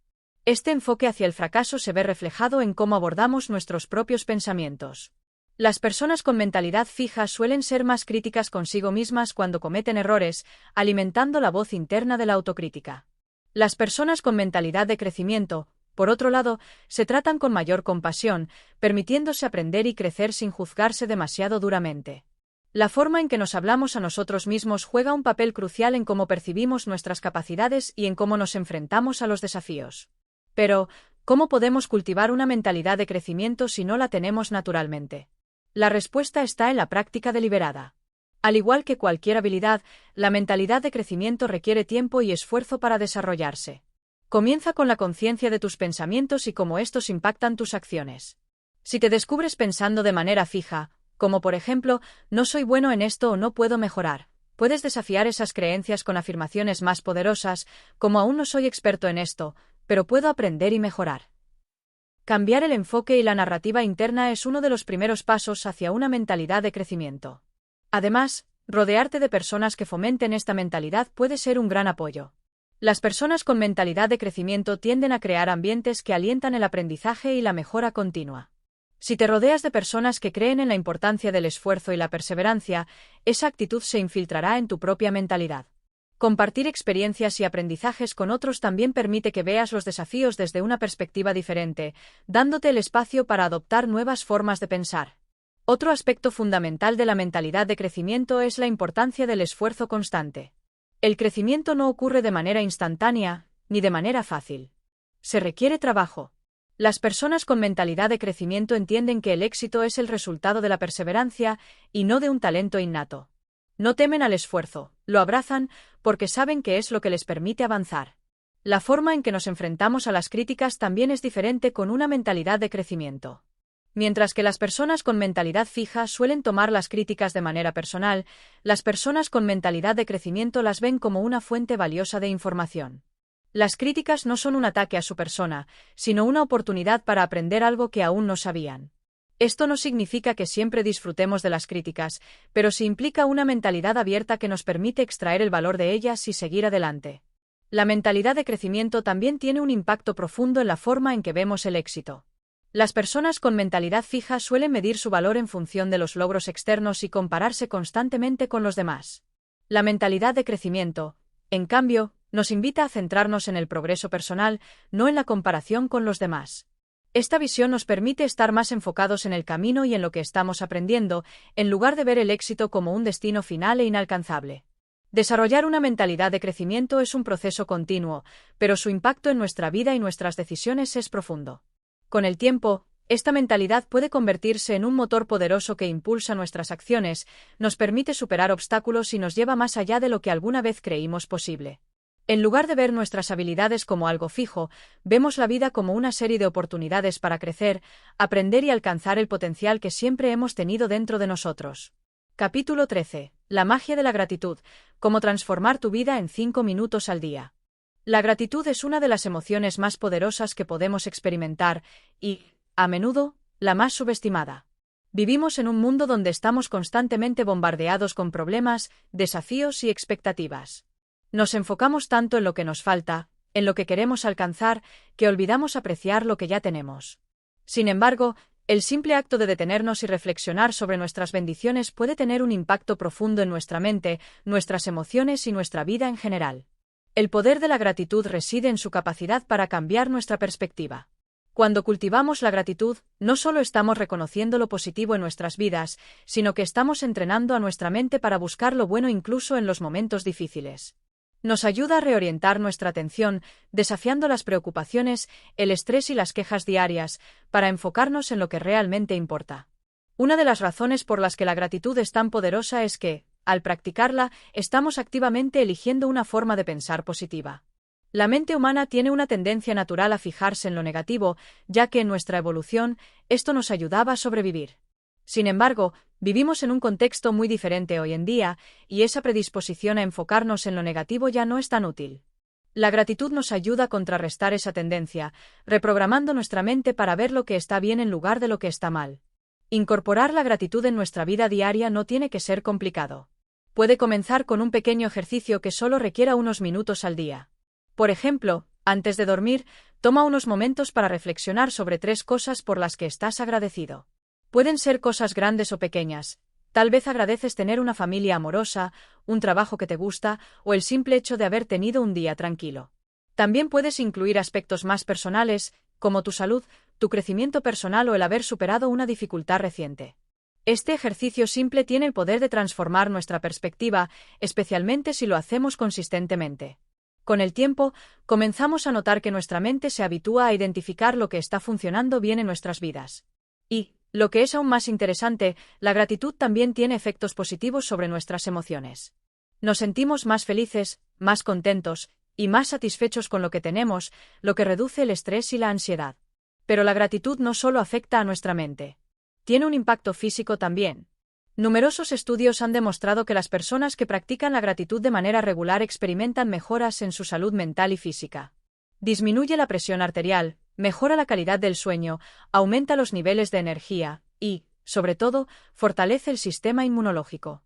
Este enfoque hacia el fracaso se ve reflejado en cómo abordamos nuestros propios pensamientos. Las personas con mentalidad fija suelen ser más críticas consigo mismas cuando cometen errores, alimentando la voz interna de la autocrítica. Las personas con mentalidad de crecimiento, por otro lado, se tratan con mayor compasión, permitiéndose aprender y crecer sin juzgarse demasiado duramente. La forma en que nos hablamos a nosotros mismos juega un papel crucial en cómo percibimos nuestras capacidades y en cómo nos enfrentamos a los desafíos. Pero, ¿cómo podemos cultivar una mentalidad de crecimiento si no la tenemos naturalmente? La respuesta está en la práctica deliberada. Al igual que cualquier habilidad, la mentalidad de crecimiento requiere tiempo y esfuerzo para desarrollarse. Comienza con la conciencia de tus pensamientos y cómo estos impactan tus acciones. Si te descubres pensando de manera fija, como por ejemplo, no soy bueno en esto o no puedo mejorar, puedes desafiar esas creencias con afirmaciones más poderosas, como aún no soy experto en esto, pero puedo aprender y mejorar. Cambiar el enfoque y la narrativa interna es uno de los primeros pasos hacia una mentalidad de crecimiento. Además, rodearte de personas que fomenten esta mentalidad puede ser un gran apoyo. Las personas con mentalidad de crecimiento tienden a crear ambientes que alientan el aprendizaje y la mejora continua. Si te rodeas de personas que creen en la importancia del esfuerzo y la perseverancia, esa actitud se infiltrará en tu propia mentalidad. Compartir experiencias y aprendizajes con otros también permite que veas los desafíos desde una perspectiva diferente, dándote el espacio para adoptar nuevas formas de pensar. Otro aspecto fundamental de la mentalidad de crecimiento es la importancia del esfuerzo constante. El crecimiento no ocurre de manera instantánea, ni de manera fácil. Se requiere trabajo. Las personas con mentalidad de crecimiento entienden que el éxito es el resultado de la perseverancia y no de un talento innato. No temen al esfuerzo, lo abrazan porque saben que es lo que les permite avanzar. La forma en que nos enfrentamos a las críticas también es diferente con una mentalidad de crecimiento. Mientras que las personas con mentalidad fija suelen tomar las críticas de manera personal, las personas con mentalidad de crecimiento las ven como una fuente valiosa de información. Las críticas no son un ataque a su persona, sino una oportunidad para aprender algo que aún no sabían. Esto no significa que siempre disfrutemos de las críticas, pero sí implica una mentalidad abierta que nos permite extraer el valor de ellas y seguir adelante. La mentalidad de crecimiento también tiene un impacto profundo en la forma en que vemos el éxito. Las personas con mentalidad fija suelen medir su valor en función de los logros externos y compararse constantemente con los demás. La mentalidad de crecimiento, en cambio, nos invita a centrarnos en el progreso personal, no en la comparación con los demás. Esta visión nos permite estar más enfocados en el camino y en lo que estamos aprendiendo, en lugar de ver el éxito como un destino final e inalcanzable. Desarrollar una mentalidad de crecimiento es un proceso continuo, pero su impacto en nuestra vida y nuestras decisiones es profundo. Con el tiempo, esta mentalidad puede convertirse en un motor poderoso que impulsa nuestras acciones, nos permite superar obstáculos y nos lleva más allá de lo que alguna vez creímos posible. En lugar de ver nuestras habilidades como algo fijo, vemos la vida como una serie de oportunidades para crecer, aprender y alcanzar el potencial que siempre hemos tenido dentro de nosotros. Capítulo 13. La magia de la gratitud. Cómo transformar tu vida en 5 minutos al día. La gratitud es una de las emociones más poderosas que podemos experimentar y, a menudo, la más subestimada. Vivimos en un mundo donde estamos constantemente bombardeados con problemas, desafíos y expectativas. Nos enfocamos tanto en lo que nos falta, en lo que queremos alcanzar, que olvidamos apreciar lo que ya tenemos. Sin embargo, el simple acto de detenernos y reflexionar sobre nuestras bendiciones puede tener un impacto profundo en nuestra mente, nuestras emociones y nuestra vida en general. El poder de la gratitud reside en su capacidad para cambiar nuestra perspectiva. Cuando cultivamos la gratitud, no solo estamos reconociendo lo positivo en nuestras vidas, sino que estamos entrenando a nuestra mente para buscar lo bueno incluso en los momentos difíciles. Nos ayuda a reorientar nuestra atención, desafiando las preocupaciones, el estrés y las quejas diarias, para enfocarnos en lo que realmente importa. Una de las razones por las que la gratitud es tan poderosa es que, al practicarla, estamos activamente eligiendo una forma de pensar positiva. La mente humana tiene una tendencia natural a fijarse en lo negativo, ya que en nuestra evolución, esto nos ayudaba a sobrevivir. Sin embargo, vivimos en un contexto muy diferente hoy en día, y esa predisposición a enfocarnos en lo negativo ya no es tan útil. La gratitud nos ayuda a contrarrestar esa tendencia, reprogramando nuestra mente para ver lo que está bien en lugar de lo que está mal. Incorporar la gratitud en nuestra vida diaria no tiene que ser complicado. Puede comenzar con un pequeño ejercicio que solo requiera unos minutos al día. Por ejemplo, antes de dormir, toma unos momentos para reflexionar sobre 3 cosas por las que estás agradecido. Pueden ser cosas grandes o pequeñas. Tal vez agradeces tener una familia amorosa, un trabajo que te gusta o el simple hecho de haber tenido un día tranquilo. También puedes incluir aspectos más personales, como tu salud, tu crecimiento personal o el haber superado una dificultad reciente. Este ejercicio simple tiene el poder de transformar nuestra perspectiva, especialmente si lo hacemos consistentemente. Con el tiempo, comenzamos a notar que nuestra mente se habitúa a identificar lo que está funcionando bien en nuestras vidas. Y, lo que es aún más interesante, la gratitud también tiene efectos positivos sobre nuestras emociones. Nos sentimos más felices, más contentos, y más satisfechos con lo que tenemos, lo que reduce el estrés y la ansiedad. Pero la gratitud no solo afecta a nuestra mente. Tiene un impacto físico también. Numerosos estudios han demostrado que las personas que practican la gratitud de manera regular experimentan mejoras en su salud mental y física. Disminuye la presión arterial, mejora la calidad del sueño, aumenta los niveles de energía y, sobre todo, fortalece el sistema inmunológico.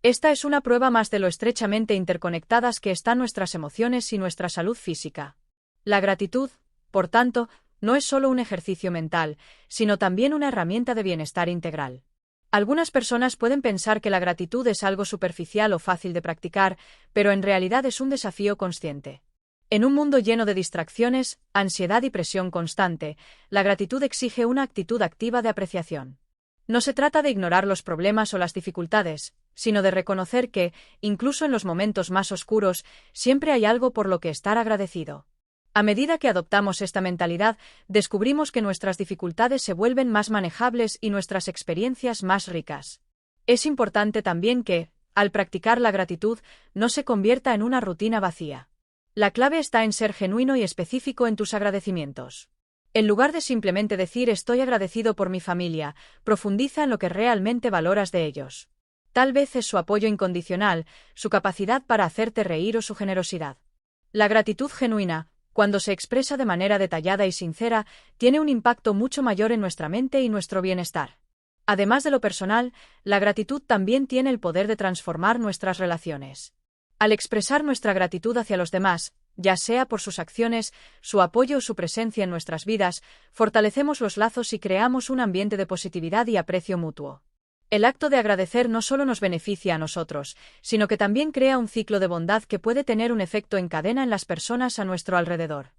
Esta es una prueba más de lo estrechamente interconectadas que están nuestras emociones y nuestra salud física. La gratitud, por tanto, no es solo un ejercicio mental, sino también una herramienta de bienestar integral. Algunas personas pueden pensar que la gratitud es algo superficial o fácil de practicar, pero en realidad es un desafío consciente. En un mundo lleno de distracciones, ansiedad y presión constante, la gratitud exige una actitud activa de apreciación. No se trata de ignorar los problemas o las dificultades, sino de reconocer que, incluso en los momentos más oscuros, siempre hay algo por lo que estar agradecido. A medida que adoptamos esta mentalidad, descubrimos que nuestras dificultades se vuelven más manejables y nuestras experiencias más ricas. Es importante también que, al practicar la gratitud, no se convierta en una rutina vacía. La clave está en ser genuino y específico en tus agradecimientos. En lugar de simplemente decir estoy agradecido por mi familia, profundiza en lo que realmente valoras de ellos. Tal vez es su apoyo incondicional, su capacidad para hacerte reír o su generosidad. La gratitud genuina, cuando se expresa de manera detallada y sincera, tiene un impacto mucho mayor en nuestra mente y nuestro bienestar. Además de lo personal, la gratitud también tiene el poder de transformar nuestras relaciones. Al expresar nuestra gratitud hacia los demás, ya sea por sus acciones, su apoyo o su presencia en nuestras vidas, fortalecemos los lazos y creamos un ambiente de positividad y aprecio mutuo. El acto de agradecer no solo nos beneficia a nosotros, sino que también crea un ciclo de bondad que puede tener un efecto en cadena en las personas a nuestro alrededor.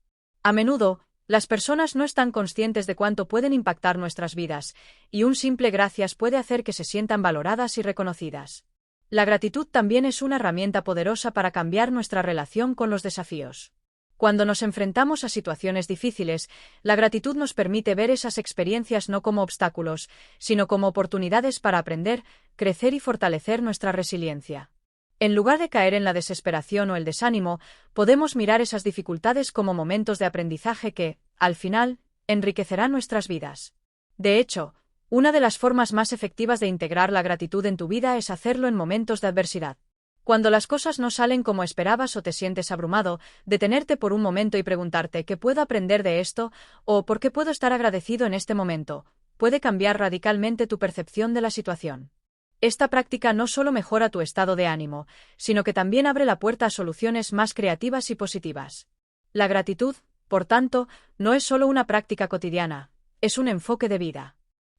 A menudo, las personas no están conscientes de cuánto pueden impactar nuestras vidas, y un simple gracias puede hacer que se sientan valoradas y reconocidas. La gratitud también es una herramienta poderosa para cambiar nuestra relación con los desafíos. Cuando nos enfrentamos a situaciones difíciles, la gratitud nos permite ver esas experiencias no como obstáculos, sino como oportunidades para aprender, crecer y fortalecer nuestra resiliencia. En lugar de caer en la desesperación o el desánimo, podemos mirar esas dificultades como momentos de aprendizaje que, al final, enriquecerán nuestras vidas. De hecho, una de las formas más efectivas de integrar la gratitud en tu vida es hacerlo en momentos de adversidad. Cuando las cosas no salen como esperabas o te sientes abrumado, detenerte por un momento y preguntarte ¿qué puedo aprender de esto? O ¿por qué puedo estar agradecido en este momento? Puede cambiar radicalmente tu percepción de la situación. Esta práctica no solo mejora tu estado de ánimo, sino que también abre la puerta a soluciones más creativas y positivas. La gratitud, por tanto, no es solo una práctica cotidiana, es un enfoque de vida.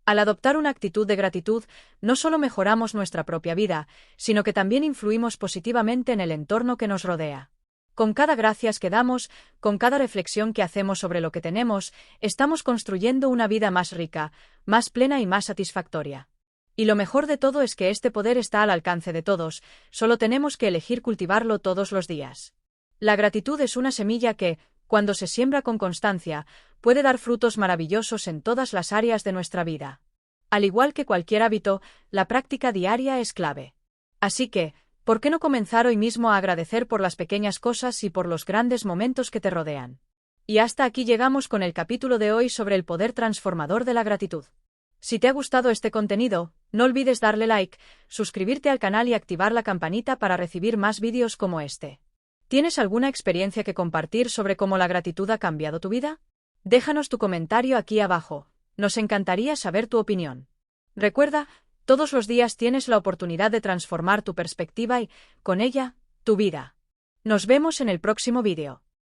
Al adoptar una actitud de gratitud, no solo mejoramos nuestra propia vida, sino que también influimos positivamente en el entorno que nos rodea. Con cada gracias que damos, con cada reflexión que hacemos sobre lo que tenemos, estamos construyendo una vida más rica, más plena y más satisfactoria. Y lo mejor de todo es que este poder está al alcance de todos, solo tenemos que elegir cultivarlo todos los días. La gratitud es una semilla que, cuando se siembra con constancia, puede dar frutos maravillosos en todas las áreas de nuestra vida. Al igual que cualquier hábito, la práctica diaria es clave. Así que, ¿por qué no comenzar hoy mismo a agradecer por las pequeñas cosas y por los grandes momentos que te rodean? Y hasta aquí llegamos con el capítulo de hoy sobre el poder transformador de la gratitud. Si te ha gustado este contenido, no olvides darle like, suscribirte al canal y activar la campanita para recibir más vídeos como este. ¿Tienes alguna experiencia que compartir sobre cómo la gratitud ha cambiado tu vida? Déjanos tu comentario aquí abajo, nos encantaría saber tu opinión. Recuerda, todos los días tienes la oportunidad de transformar tu perspectiva y, con ella, tu vida. Nos vemos en el próximo vídeo.